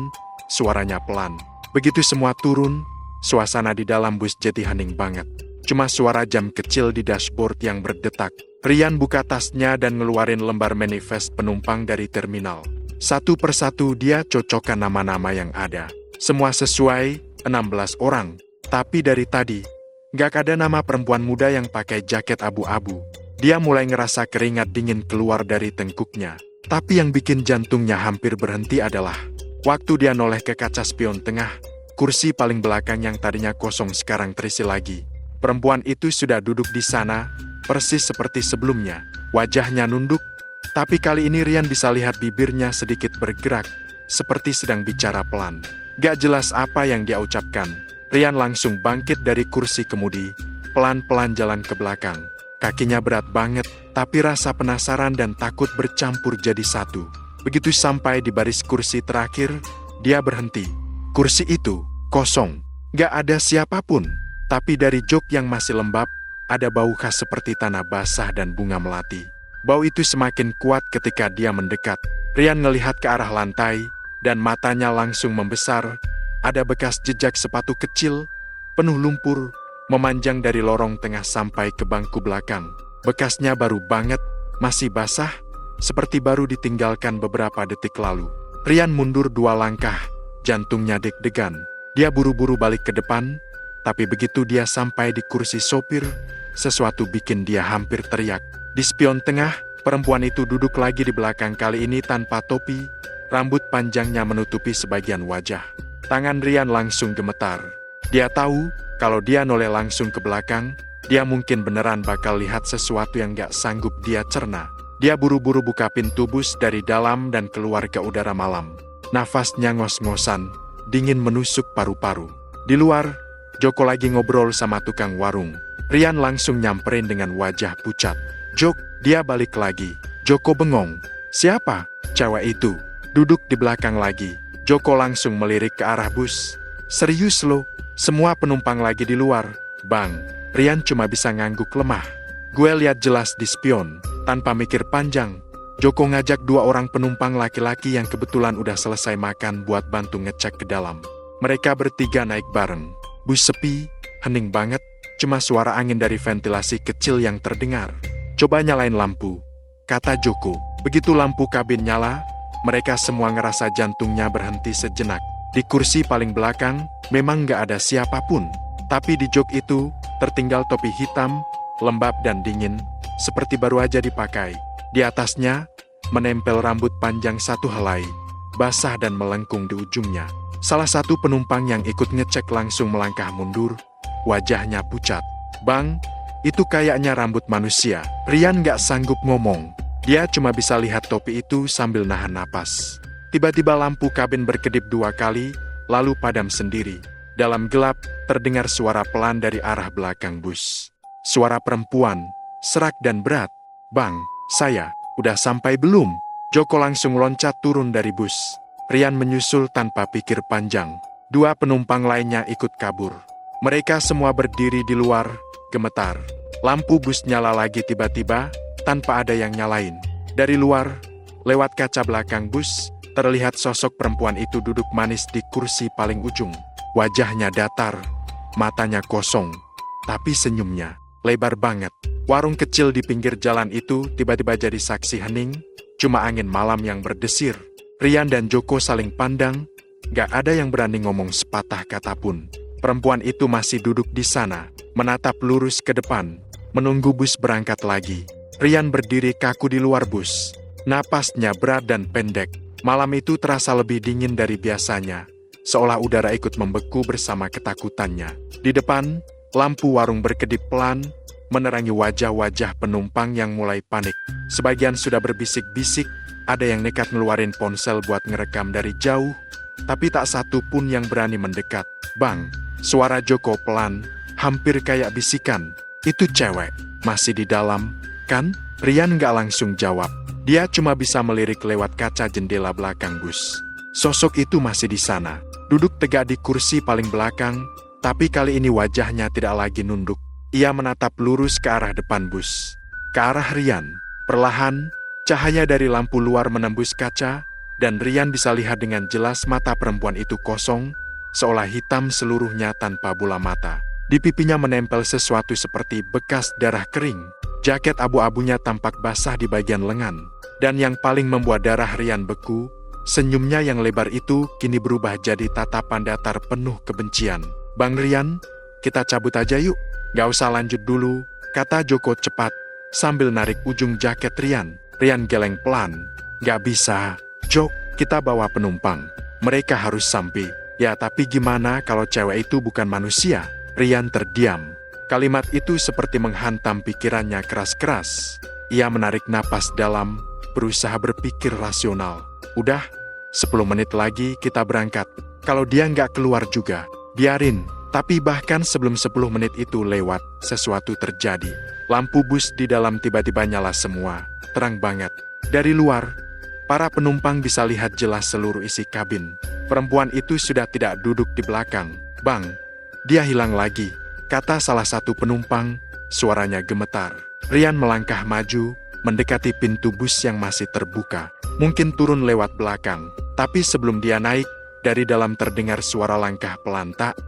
suaranya pelan. Begitu semua turun, suasana di dalam bus jadi hening banget. Cuma suara jam kecil di dashboard yang berdetak. Rian buka tasnya dan ngeluarin lembar manifest penumpang dari terminal. Satu persatu dia cocokkan nama-nama yang ada. Semua sesuai, 16 orang. Tapi dari tadi, gak ada nama perempuan muda yang pakai jaket abu-abu. Dia mulai ngerasa keringat dingin keluar dari tengkuknya. Tapi yang bikin jantungnya hampir berhenti adalah waktu dia noleh ke kaca spion tengah, kursi paling belakang yang tadinya kosong sekarang terisi lagi. Perempuan itu sudah duduk di sana, persis seperti sebelumnya. Wajahnya nunduk, Tapi kali ini Rian bisa lihat bibirnya sedikit bergerak, seperti sedang bicara pelan. Gak jelas apa yang dia ucapkan. Rian langsung bangkit dari kursi kemudi, pelan-pelan jalan ke belakang. Kakinya berat banget, tapi rasa penasaran dan takut bercampur jadi satu. Begitu sampai di baris kursi terakhir, dia berhenti. Kursi itu kosong, gak ada siapapun. Tapi dari jok yang masih lembab, ada bau khas seperti tanah basah dan bunga melati. Bau itu semakin kuat ketika dia mendekat. Rian ngelihat ke arah lantai, dan matanya langsung membesar. Ada bekas jejak sepatu kecil, penuh lumpur, memanjang dari lorong tengah sampai ke bangku belakang. Bekasnya baru banget, masih basah, seperti baru ditinggalkan beberapa detik lalu. Rian mundur 2 langkah, jantungnya deg-degan. Dia buru-buru balik ke depan, tapi begitu dia sampai di kursi sopir, sesuatu bikin dia hampir teriak. Di spion tengah, perempuan itu duduk lagi di belakang, kali ini tanpa topi, rambut panjangnya menutupi sebagian wajah. Tangan Rian langsung gemetar. Dia tahu, kalau dia noleh langsung ke belakang, dia mungkin beneran bakal lihat sesuatu yang gak sanggup dia cerna. Dia buru-buru buka pintu bus dari dalam dan keluar ke udara malam. Nafasnya ngos-ngosan, dingin menusuk paru-paru. Di luar, Joko lagi ngobrol sama tukang warung. Rian langsung nyamperin dengan wajah pucat. "Jok," dia balik lagi. Joko bengong. "Siapa?" "Cewek itu." Duduk di belakang lagi. Joko langsung melirik ke arah bus. "Serius lo? Semua penumpang lagi di luar." "Bang." Rian cuma bisa ngangguk lemah. "Gue lihat jelas di spion." Tanpa mikir panjang, Joko ngajak 2 orang penumpang laki-laki yang kebetulan udah selesai makan buat bantu ngecek ke dalam. Mereka bertiga naik bareng. Bus sepi, hening banget, cuma suara angin dari ventilasi kecil yang terdengar. "Coba nyalain lampu," kata Joko. Begitu lampu kabin nyala, mereka semua ngerasa jantungnya berhenti sejenak. Di kursi paling belakang, memang gak ada siapapun. Tapi di jok itu, tertinggal topi hitam, lembab dan dingin, seperti baru aja dipakai. Di atasnya, menempel rambut panjang 1 helai, basah dan melengkung di ujungnya. Salah satu penumpang yang ikut ngecek langsung melangkah mundur, wajahnya pucat. "Bang, itu kayaknya rambut manusia." Rian gak sanggup ngomong. Dia cuma bisa lihat topi itu sambil nahan napas. Tiba-tiba lampu kabin berkedip 2 kali, lalu padam sendiri. Dalam gelap, terdengar suara pelan dari arah belakang bus. Suara perempuan, serak dan berat. "Bang, saya, udah sampai belum?" Joko langsung loncat turun dari bus. Rian menyusul tanpa pikir panjang. 2 penumpang lainnya ikut kabur. Mereka semua berdiri di luar, gemetar. Lampu bus nyala lagi tiba-tiba, tanpa ada yang nyalain. Dari luar, lewat kaca belakang bus, terlihat sosok perempuan itu duduk manis di kursi paling ujung. Wajahnya datar, matanya kosong, tapi senyumnya lebar banget. Warung kecil di pinggir jalan itu tiba-tiba jadi saksi hening, cuma angin malam yang berdesir. Rian dan Joko saling pandang, gak ada yang berani ngomong sepatah kata pun. Perempuan itu masih duduk di sana, menatap lurus ke depan, menunggu bus berangkat lagi. Rian berdiri kaku di luar bus. Napasnya berat dan pendek. Malam itu terasa lebih dingin dari biasanya, seolah udara ikut membeku bersama ketakutannya. Di depan, lampu warung berkedip pelan, menerangi wajah-wajah penumpang yang mulai panik. Sebagian sudah berbisik-bisik, ada yang nekat ngeluarin ponsel buat ngerekam dari jauh, tapi tak satu pun yang berani mendekat. "Bang," suara Joko pelan, hampir kayak bisikan. "Itu cewek, masih di dalam, kan?" Rian gak langsung jawab. Dia cuma bisa melirik lewat kaca jendela belakang bus. Sosok itu masih di sana, duduk tegak di kursi paling belakang, tapi kali ini wajahnya tidak lagi nunduk. Ia menatap lurus ke arah depan bus, ke arah Rian. Perlahan, cahaya dari lampu luar menembus kaca, dan Rian bisa lihat dengan jelas mata perempuan itu kosong, seolah hitam seluruhnya tanpa bola mata. Di pipinya menempel sesuatu seperti bekas darah kering. Jaket abu-abunya tampak basah di bagian lengan. Dan yang paling membuat darah Rian beku, senyumnya yang lebar itu kini berubah jadi tatapan datar penuh kebencian. "Bang Rian, kita cabut aja yuk." "Gak usah lanjut dulu," kata Joko cepat, sambil narik ujung jaket Rian. Rian geleng pelan. "Gak bisa, Jok, kita bawa penumpang. Mereka harus sampai." "Ya tapi gimana kalau cewek itu bukan manusia?" Rian terdiam. Kalimat itu seperti menghantam pikirannya keras-keras. Ia menarik napas dalam, berusaha berpikir rasional. Udah, 10 menit lagi kita berangkat. Kalau dia nggak keluar juga, biarin. Tapi bahkan sebelum 10 menit itu lewat, sesuatu terjadi. Lampu bus di dalam tiba-tiba nyala semua, terang banget. Dari luar, para penumpang bisa lihat jelas seluruh isi kabin. Perempuan itu sudah tidak duduk di belakang. Bang, dia hilang lagi, kata salah satu penumpang, suaranya gemetar. Rian melangkah maju, mendekati pintu bus yang masih terbuka. Mungkin turun lewat belakang, tapi sebelum dia naik, dari dalam terdengar suara langkah pelan tak,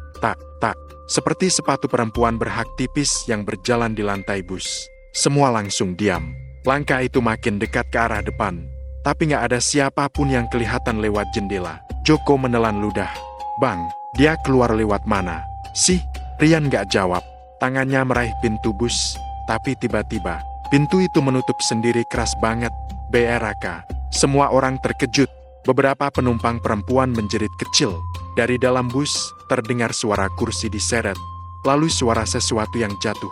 seperti sepatu perempuan berhak tipis yang berjalan di lantai bus. Semua langsung diam. Langkah itu makin dekat ke arah depan, tapi nggak ada siapapun yang kelihatan lewat jendela. Joko menelan ludah. Bang, dia keluar lewat mana sih? Rian nggak jawab. Tangannya meraih pintu bus, tapi tiba-tiba, pintu itu menutup sendiri keras banget. BRK. Semua orang terkejut. Beberapa penumpang perempuan menjerit kecil. Dari dalam bus, terdengar suara kursi diseret, lalu suara sesuatu yang jatuh.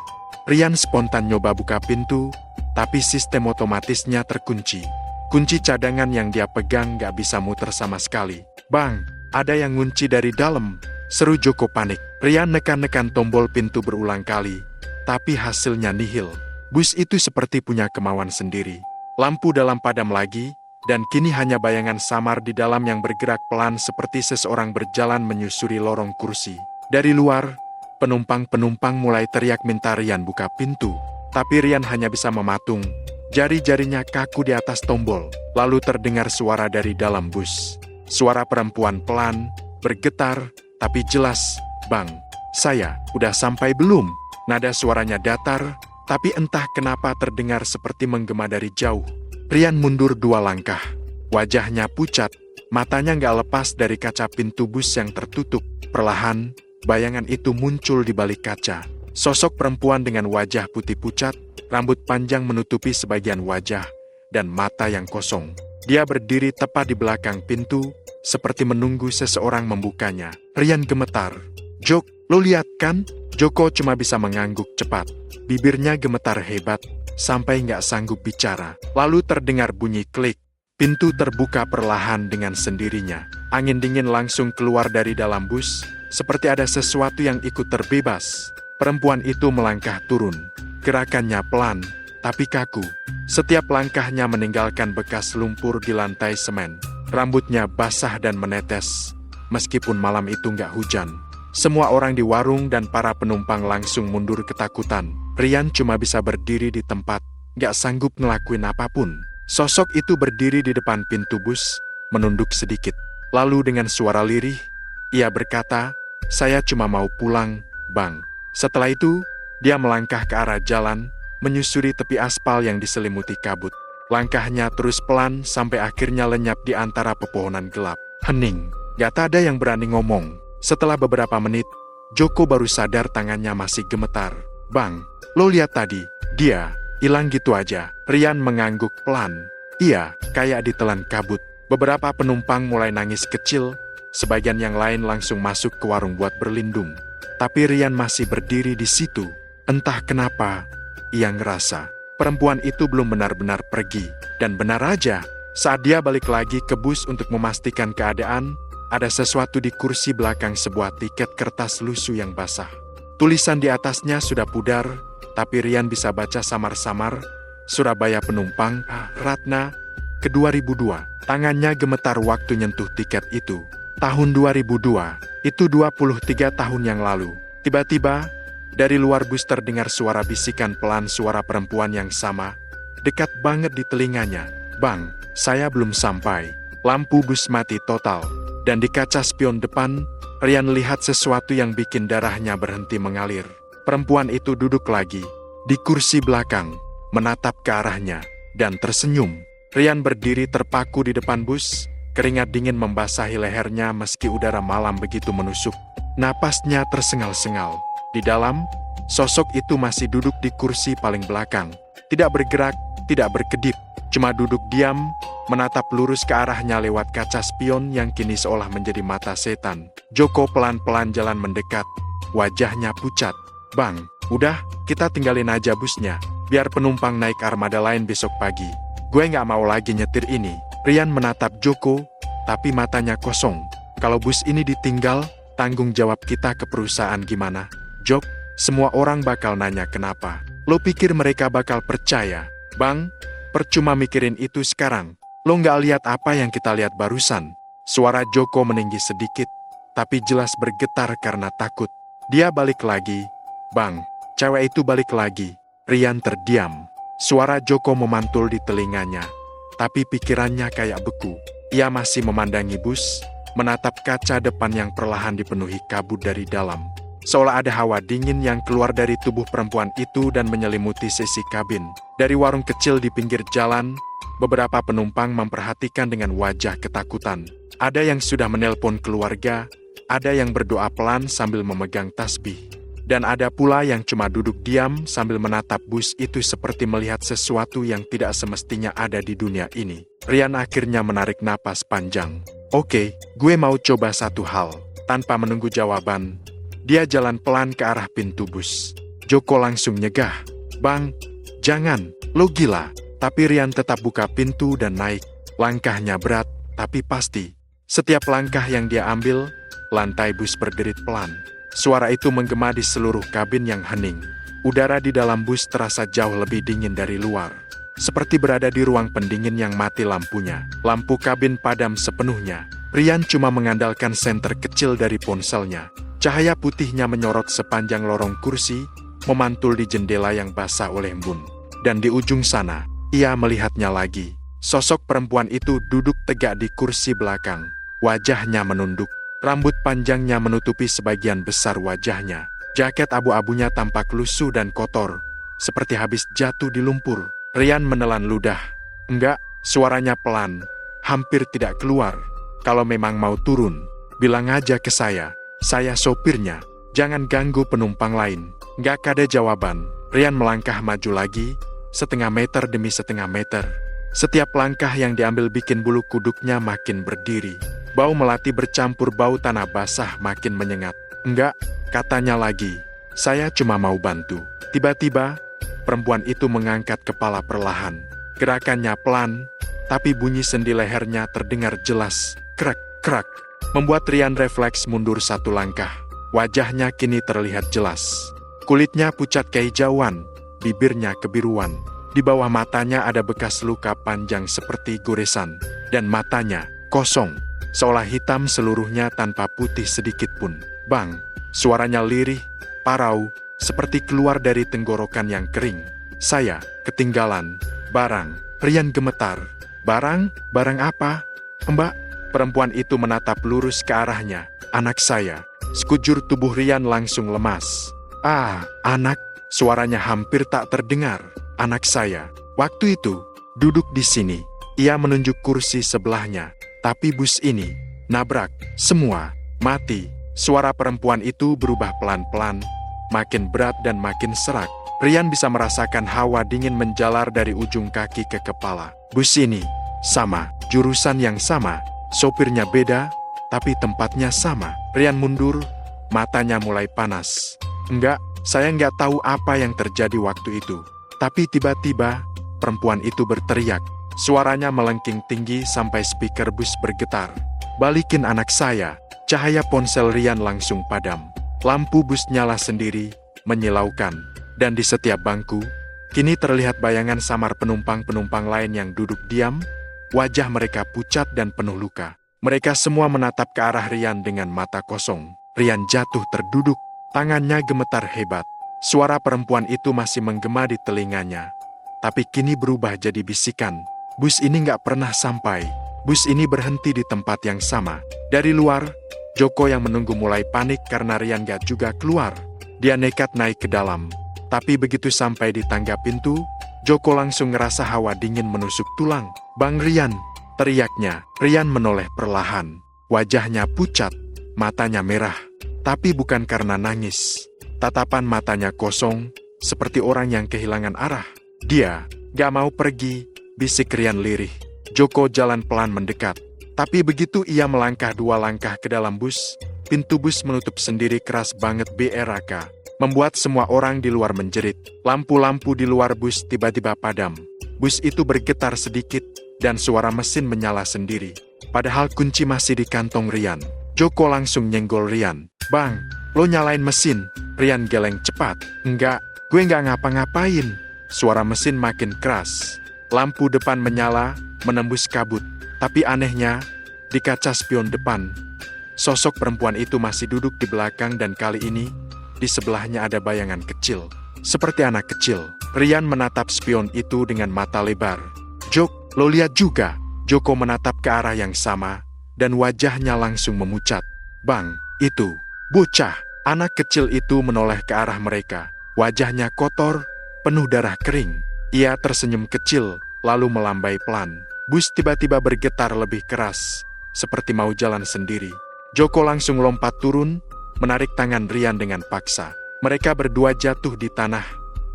Rian spontan nyoba buka pintu, tapi sistem otomatisnya terkunci. Kunci cadangan yang dia pegang gak bisa muter sama sekali. Bang, ada yang ngunci dari dalam, seru Joko panik. Rian nekan-nekan tombol pintu berulang kali, tapi hasilnya nihil. Bus itu seperti punya kemauan sendiri. Lampu dalam padam lagi, dan kini hanya bayangan samar di dalam yang bergerak pelan seperti seseorang berjalan menyusuri lorong kursi. Dari luar, penumpang-penumpang mulai teriak minta Rian buka pintu. Tapi Rian hanya bisa mematung. Jari-jarinya kaku di atas tombol. Lalu terdengar suara dari dalam bus. Suara perempuan pelan, bergetar, tapi jelas. Bang, saya udah sampai belum? Nada suaranya datar, tapi entah kenapa terdengar seperti menggema dari jauh. Rian mundur 2 langkah. Wajahnya pucat, matanya nggak lepas dari kaca pintu bus yang tertutup. Perlahan, bayangan itu muncul di balik kaca. Sosok perempuan dengan wajah putih pucat, rambut panjang menutupi sebagian wajah, dan mata yang kosong. Dia berdiri tepat di belakang pintu, seperti menunggu seseorang membukanya. Rian gemetar. Jok, lo lihat kan? Joko cuma bisa mengangguk cepat. Bibirnya gemetar hebat, sampai nggak sanggup bicara. Lalu terdengar bunyi klik. Pintu terbuka perlahan dengan sendirinya. Angin dingin langsung keluar dari dalam bus, seperti ada sesuatu yang ikut terbebas. Perempuan itu melangkah turun. Gerakannya pelan, tapi kaku. Setiap langkahnya meninggalkan bekas lumpur di lantai semen. Rambutnya basah dan menetes, meskipun malam itu nggak hujan. Semua orang di warung dan para penumpang langsung mundur ketakutan. Rian cuma bisa berdiri di tempat, gak sanggup ngelakuin apapun. Sosok itu berdiri di depan pintu bus, menunduk sedikit. Lalu dengan suara lirih, ia berkata, "Saya cuma mau pulang, Bang." Setelah itu, dia melangkah ke arah jalan, menyusuri tepi aspal yang diselimuti kabut. Langkahnya terus pelan sampai akhirnya lenyap di antara pepohonan gelap. Hening, gak ada yang berani ngomong. Setelah beberapa menit, Joko baru sadar tangannya masih gemetar. Bang, lo lihat tadi, dia hilang gitu aja. Rian mengangguk pelan. Iya, kayak ditelan kabut. Beberapa penumpang mulai nangis kecil, sebagian yang lain langsung masuk ke warung buat berlindung. Tapi Rian masih berdiri di situ. Entah kenapa, ia ngerasa perempuan itu belum benar-benar pergi. Dan benar aja, saat dia balik lagi ke bus untuk memastikan keadaan, ada sesuatu di kursi belakang sebuah tiket kertas lusuh yang basah. Tulisan di atasnya sudah pudar, tapi Rian bisa baca samar-samar, Surabaya penumpang, Ratna, ke 2002. Tangannya gemetar waktu nyentuh tiket itu. Tahun 2002, itu 23 tahun yang lalu. Tiba-tiba, dari luar bus terdengar suara bisikan pelan suara perempuan yang sama, dekat banget di telinganya. Bang, saya belum sampai. Lampu bus mati total. Dan di kaca spion depan, Rian lihat sesuatu yang bikin darahnya berhenti mengalir. Perempuan itu duduk lagi, di kursi belakang, menatap ke arahnya, dan tersenyum. Rian berdiri terpaku di depan bus, keringat dingin membasahi lehernya meski udara malam begitu menusuk. Napasnya tersengal-sengal. Di dalam, sosok itu masih duduk di kursi paling belakang. Tidak bergerak, tidak berkedip, cuma duduk diam, menatap lurus ke arahnya lewat kaca spion yang kini seolah menjadi mata setan. Joko pelan-pelan jalan mendekat, wajahnya pucat. Bang, udah, kita tinggalin aja busnya, biar penumpang naik armada lain besok pagi. gue nggak mau lagi nyetir ini. Rian menatap Joko, tapi matanya kosong. Kalau bus ini ditinggal, tanggung jawab kita ke perusahaan gimana? Jok, semua orang bakal nanya kenapa. Lo pikir mereka bakal percaya? Bang, percuma mikirin itu sekarang. Lo nggak lihat apa yang kita lihat barusan? Suara Joko meninggi sedikit, tapi jelas bergetar karena takut. Dia balik lagi. Bang, cewek itu balik lagi. Rian terdiam. Suara Joko memantul di telinganya, tapi pikirannya kayak beku. Ia masih memandangi bus, menatap kaca depan yang perlahan dipenuhi kabut dari dalam. Seolah ada hawa dingin yang keluar dari tubuh perempuan itu dan menyelimuti sisi kabin. Dari warung kecil di pinggir jalan, beberapa penumpang memperhatikan dengan wajah ketakutan. Ada yang sudah menelpon keluarga, ada yang berdoa pelan sambil memegang tasbih. Dan ada pula yang cuma duduk diam sambil menatap bus itu seperti melihat sesuatu yang tidak semestinya ada di dunia ini. Rian akhirnya menarik napas panjang. Oke, gue mau coba satu hal. Tanpa menunggu jawaban, dia jalan pelan ke arah pintu bus. Joko langsung nyegah. Bang, jangan, lo gila. Tapi Rian tetap buka pintu dan naik. Langkahnya berat, tapi pasti. Setiap langkah yang dia ambil, lantai bus berderit pelan. Suara itu menggema di seluruh kabin yang hening. Udara di dalam bus terasa jauh lebih dingin dari luar. Seperti berada di ruang pendingin yang mati lampunya. Lampu kabin padam sepenuhnya. Rian cuma mengandalkan senter kecil dari ponselnya. Cahaya putihnya menyorot sepanjang lorong kursi, memantul di jendela yang basah oleh embun. Dan di ujung sana, ia melihatnya lagi. Sosok perempuan itu duduk tegak di kursi belakang. Wajahnya menunduk. Rambut panjangnya menutupi sebagian besar wajahnya. Jaket abu-abunya tampak lusuh dan kotor, seperti habis jatuh di lumpur. Rian menelan ludah. Enggak, suaranya pelan, hampir tidak keluar. Kalau memang mau turun, bilang aja ke saya sopirnya. Jangan ganggu penumpang lain. Enggak ada jawaban. Rian melangkah maju lagi, setengah meter demi setengah meter. Setiap langkah yang diambil bikin bulu kuduknya makin berdiri. Bau melati bercampur bau tanah basah makin menyengat. Enggak, katanya lagi. Saya cuma mau bantu. Tiba-tiba, perempuan itu mengangkat kepala perlahan. Gerakannya pelan, tapi bunyi sendi lehernya terdengar jelas. Krak, krak. Membuat Rian refleks mundur satu langkah. Wajahnya kini terlihat jelas. Kulitnya pucat kehijauan, bibirnya kebiruan. Di bawah matanya ada bekas luka panjang seperti goresan. Dan matanya kosong. Seolah hitam seluruhnya tanpa putih sedikit pun. Bang, suaranya lirih, parau, seperti keluar dari tenggorokan yang kering. Saya, ketinggalan, barang. Rian gemetar. Barang? Barang apa? Mbak, perempuan itu menatap lurus ke arahnya. Anak saya. Sekujur tubuh Rian langsung lemas. Ah, anak, suaranya hampir tak terdengar. Anak saya. Waktu itu, duduk di sini. Ia menunjuk kursi sebelahnya. Tapi bus ini, nabrak, semua, mati. Suara perempuan itu berubah pelan-pelan, makin berat dan makin serak. Rian bisa merasakan hawa dingin menjalar dari ujung kaki ke kepala. Bus ini, sama, jurusan yang sama, sopirnya beda, tapi tempatnya sama. Rian mundur, matanya mulai panas. Enggak, saya nggak tahu apa yang terjadi waktu itu. Tapi tiba-tiba, perempuan itu berteriak. Suaranya melengking tinggi sampai speaker bus bergetar. Balikin anak saya. Cahaya ponsel Rian langsung padam. Lampu bus nyala sendiri, menyilaukan. Dan di setiap bangku, kini terlihat bayangan samar penumpang-penumpang lain yang duduk diam. Wajah mereka pucat dan penuh luka. Mereka semua menatap ke arah Rian dengan mata kosong. Rian jatuh terduduk. Tangannya gemetar hebat. Suara perempuan itu masih menggema di telinganya. Tapi kini berubah jadi bisikan. Bus ini nggak pernah sampai. Bus ini berhenti di tempat yang sama. Dari luar, Joko yang menunggu mulai panik karena Rian nggak juga keluar. Dia nekat naik ke dalam. Tapi begitu sampai di tangga pintu, Joko langsung ngerasa hawa dingin menusuk tulang. Bang Rian, teriaknya. Rian menoleh perlahan. Wajahnya pucat, matanya merah. Tapi bukan karena nangis. Tatapan matanya kosong, seperti orang yang kehilangan arah. Dia gak mau pergi, bisik Rian lirih. Joko jalan pelan mendekat. Tapi begitu ia melangkah 2 langkah ke dalam bus, pintu bus menutup sendiri keras banget membuat semua orang di luar menjerit. Lampu-lampu di luar bus tiba-tiba padam. Bus itu bergetar sedikit, dan suara mesin menyala sendiri. Padahal kunci masih di kantong Rian. Joko langsung nyenggol Rian. "Bang, lo nyalain mesin." Rian geleng cepat. "Enggak, gue nggak ngapa-ngapain." Suara mesin makin keras. Lampu depan menyala, menembus kabut. Tapi anehnya, di kaca spion depan, sosok perempuan itu masih duduk di belakang dan kali ini, di sebelahnya ada bayangan kecil. Seperti anak kecil. Rian menatap spion itu dengan mata lebar. "Jok, lo lihat juga." Joko menatap ke arah yang sama, dan wajahnya langsung memucat. "Bang, itu bocah." Anak kecil itu menoleh ke arah mereka. Wajahnya kotor, penuh darah kering. Ia tersenyum kecil, lalu melambai pelan. Bus tiba-tiba bergetar lebih keras, seperti mau jalan sendiri. Joko langsung lompat turun, menarik tangan Rian dengan paksa. Mereka berdua jatuh di tanah,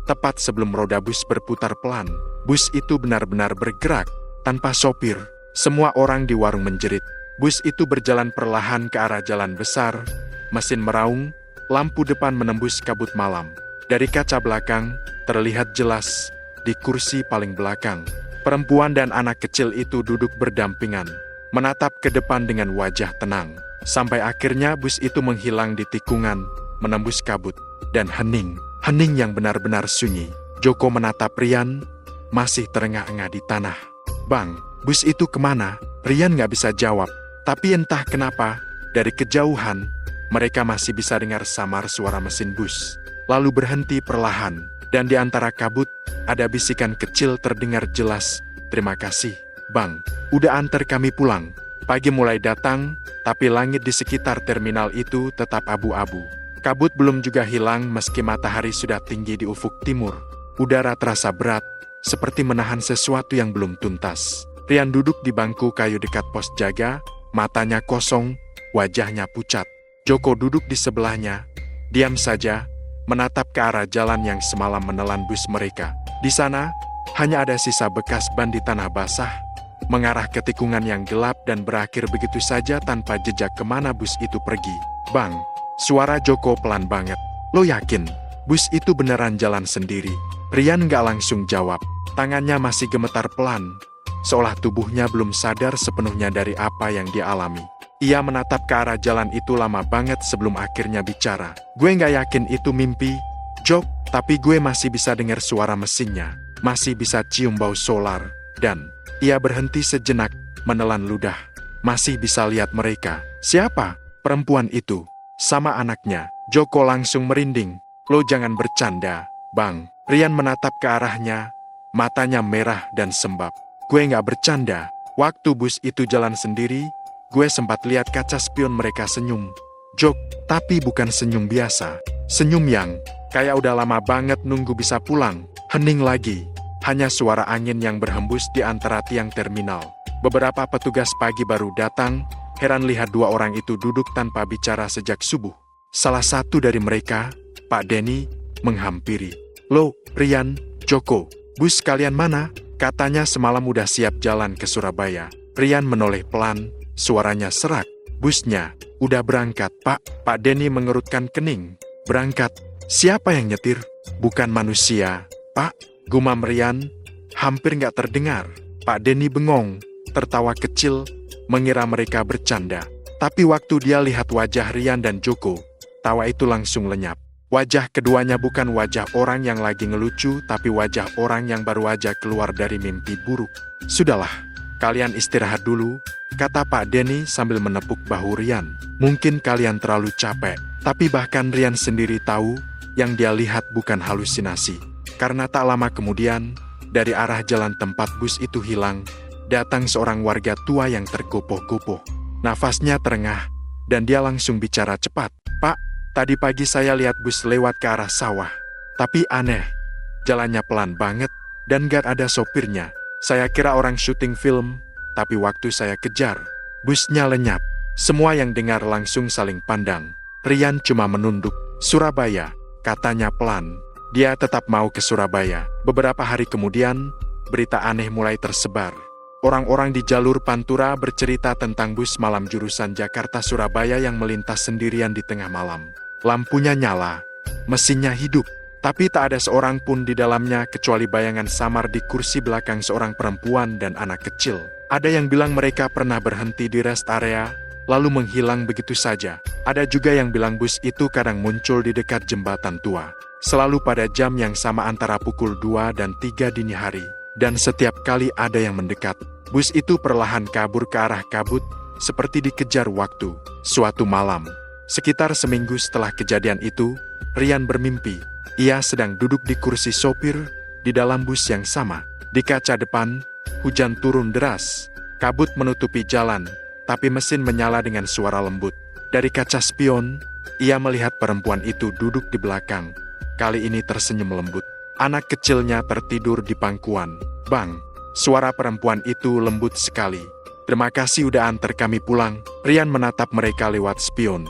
tepat sebelum roda bus berputar pelan. Bus itu benar-benar bergerak, tanpa sopir. Semua orang di warung menjerit. Bus itu berjalan perlahan ke arah jalan besar. Mesin meraung, lampu depan menembus kabut malam. Dari kaca belakang, terlihat jelas, di kursi paling belakang, perempuan dan anak kecil itu duduk berdampingan, menatap ke depan dengan wajah tenang. Sampai akhirnya bus itu menghilang di tikungan, menembus kabut, dan hening yang benar-benar sunyi. Joko menatap Rian, masih terengah-engah di tanah. "Bang, bus itu kemana?" Rian nggak bisa jawab, tapi entah kenapa, dari kejauhan, mereka masih bisa dengar samar suara mesin bus. Lalu berhenti perlahan, dan di antara kabut, ada bisikan kecil terdengar jelas. "Terima kasih, Bang, udah antar kami pulang." Pagi mulai datang, tapi langit di sekitar terminal itu tetap abu-abu. Kabut belum juga hilang meski matahari sudah tinggi di ufuk timur. Udara terasa berat, seperti menahan sesuatu yang belum tuntas. Rian duduk di bangku kayu dekat pos jaga, matanya kosong, wajahnya pucat. Joko duduk di sebelahnya, diam saja, menatap ke arah jalan yang semalam menelan bus mereka. Di sana, hanya ada sisa bekas ban di tanah basah, mengarah ke tikungan yang gelap dan berakhir begitu saja tanpa jejak kemana bus itu pergi. "Bang," suara Joko pelan banget. "Lo yakin bus itu beneran jalan sendiri?" Rian nggak langsung jawab. Tangannya masih gemetar pelan, seolah tubuhnya belum sadar sepenuhnya dari apa yang dia alami. Ia menatap ke arah jalan itu lama banget sebelum akhirnya bicara. "Gue nggak yakin itu mimpi, Jok, tapi gue masih bisa dengar suara mesinnya, masih bisa cium bau solar, dan..." Ia berhenti sejenak, menelan ludah. "Masih bisa lihat mereka." "Siapa?" "Perempuan itu, sama anaknya." Joko langsung merinding. "Lo jangan bercanda, Bang." Rian menatap ke arahnya, matanya merah dan sembab. "Gue nggak bercanda. Waktu bus itu jalan sendiri, gue sempat lihat kaca spion mereka senyum. Jok, tapi bukan senyum biasa. Senyum yang kayak udah lama banget nunggu bisa pulang." Hening lagi. Hanya suara angin yang berhembus di antara tiang terminal. Beberapa petugas pagi baru datang, heran lihat dua orang itu duduk tanpa bicara sejak subuh. Salah satu dari mereka, Pak Denny, menghampiri. "Lo, Rian, Joko, bus kalian mana?" Katanya semalam udah siap jalan ke Surabaya. Rian menoleh pelan, suaranya serak. "Busnya udah berangkat, Pak." Pak Denny mengerutkan kening. "Berangkat? Siapa yang nyetir?" "Bukan manusia, Pak," gumam Rian, hampir nggak terdengar. Pak Denny bengong, tertawa kecil, mengira mereka bercanda. Tapi waktu dia lihat wajah Rian dan Joko, tawa itu langsung lenyap. Wajah keduanya bukan wajah orang yang lagi ngelucu, tapi wajah orang yang baru aja keluar dari mimpi buruk. "Sudahlah, kalian istirahat dulu," kata Pak Denny sambil menepuk bahu Rian. "Mungkin kalian terlalu capek." Tapi bahkan Rian sendiri tahu, yang dia lihat bukan halusinasi. Karena tak lama kemudian, dari arah jalan tempat bus itu hilang, datang seorang warga tua yang tergopoh-gopoh. Nafasnya terengah, dan dia langsung bicara cepat. "Pak, tadi pagi saya lihat bus lewat ke arah sawah. Tapi aneh, jalannya pelan banget, dan gak ada sopirnya. Saya kira orang syuting film, tapi waktu saya kejar, busnya lenyap." Semua yang dengar langsung saling pandang. Rian cuma menunduk. "Surabaya," katanya pelan. Dia tetap mau ke Surabaya. Beberapa hari kemudian, berita aneh mulai tersebar. Orang-orang di jalur Pantura bercerita tentang bus malam jurusan Jakarta-Surabaya yang melintas sendirian di tengah malam. Lampunya nyala, mesinnya hidup, Tapi tak ada seorang pun di dalamnya kecuali bayangan samar di kursi belakang seorang perempuan dan anak kecil. Ada yang bilang mereka pernah berhenti di rest area, lalu menghilang begitu saja. Ada juga yang bilang bus itu kadang muncul di dekat jembatan tua. Selalu pada jam yang sama antara pukul 2 dan 3 dini hari. Dan setiap kali ada yang mendekat, bus itu perlahan kabur ke arah kabut, seperti dikejar waktu. Suatu malam, sekitar seminggu setelah kejadian itu, Rian bermimpi. Ia sedang duduk di kursi sopir, di dalam bus yang sama. Di kaca depan, hujan turun deras. Kabut menutupi jalan, tapi mesin menyala dengan suara lembut. Dari kaca spion, ia melihat perempuan itu duduk di belakang. Kali ini tersenyum lembut. Anak kecilnya tertidur di pangkuan. Bang, suara perempuan itu lembut sekali. Terima kasih udah antar kami pulang. Rian menatap mereka lewat spion.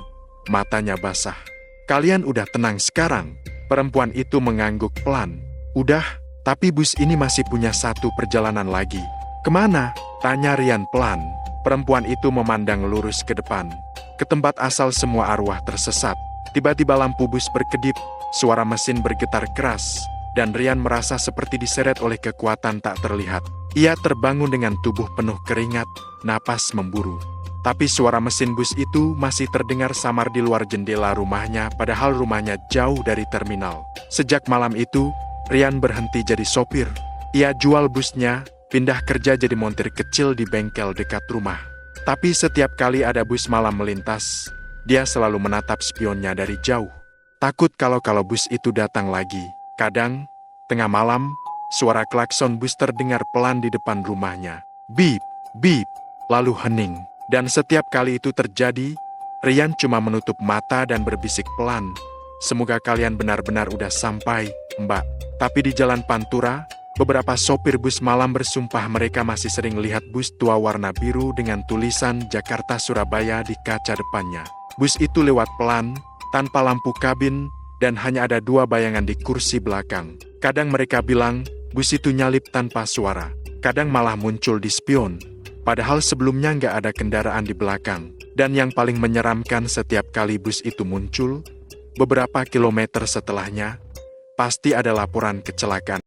Matanya basah. Kalian udah tenang sekarang? Perempuan itu mengangguk pelan. Udah, tapi bus ini masih punya satu perjalanan lagi. Kemana? Tanya Rian pelan. Perempuan itu memandang lurus ke depan. Ke tempat asal semua arwah tersesat. Tiba-tiba lampu bus berkedip, suara mesin bergetar keras, dan Rian merasa seperti diseret oleh kekuatan tak terlihat. Ia terbangun dengan tubuh penuh keringat, napas memburu. Tapi suara mesin bus itu masih terdengar samar di luar jendela rumahnya, padahal rumahnya jauh dari terminal. Sejak malam itu, Rian berhenti jadi sopir. Ia jual busnya, pindah kerja jadi montir kecil di bengkel dekat rumah. Tapi setiap kali ada bus malam melintas, dia selalu menatap spionnya dari jauh. Takut kalau bus itu datang lagi. Kadang, tengah malam, suara klakson bus terdengar pelan di depan rumahnya. Bip, bip, lalu hening. Dan setiap kali itu terjadi, Rian cuma menutup mata dan berbisik pelan. Semoga kalian benar-benar udah sampai, Mbak. Tapi di Jalan Pantura, beberapa sopir bus malam bersumpah mereka masih sering lihat bus tua warna biru dengan tulisan Jakarta-Surabaya di kaca depannya. Bus itu lewat pelan, tanpa lampu kabin, dan hanya ada dua bayangan di kursi belakang. Kadang mereka bilang, bus itu nyalip tanpa suara. Kadang malah muncul di spion. Padahal sebelumnya nggak ada kendaraan di belakang. Dan yang paling menyeramkan setiap kali bus itu muncul, beberapa kilometer setelahnya, pasti ada laporan kecelakaan.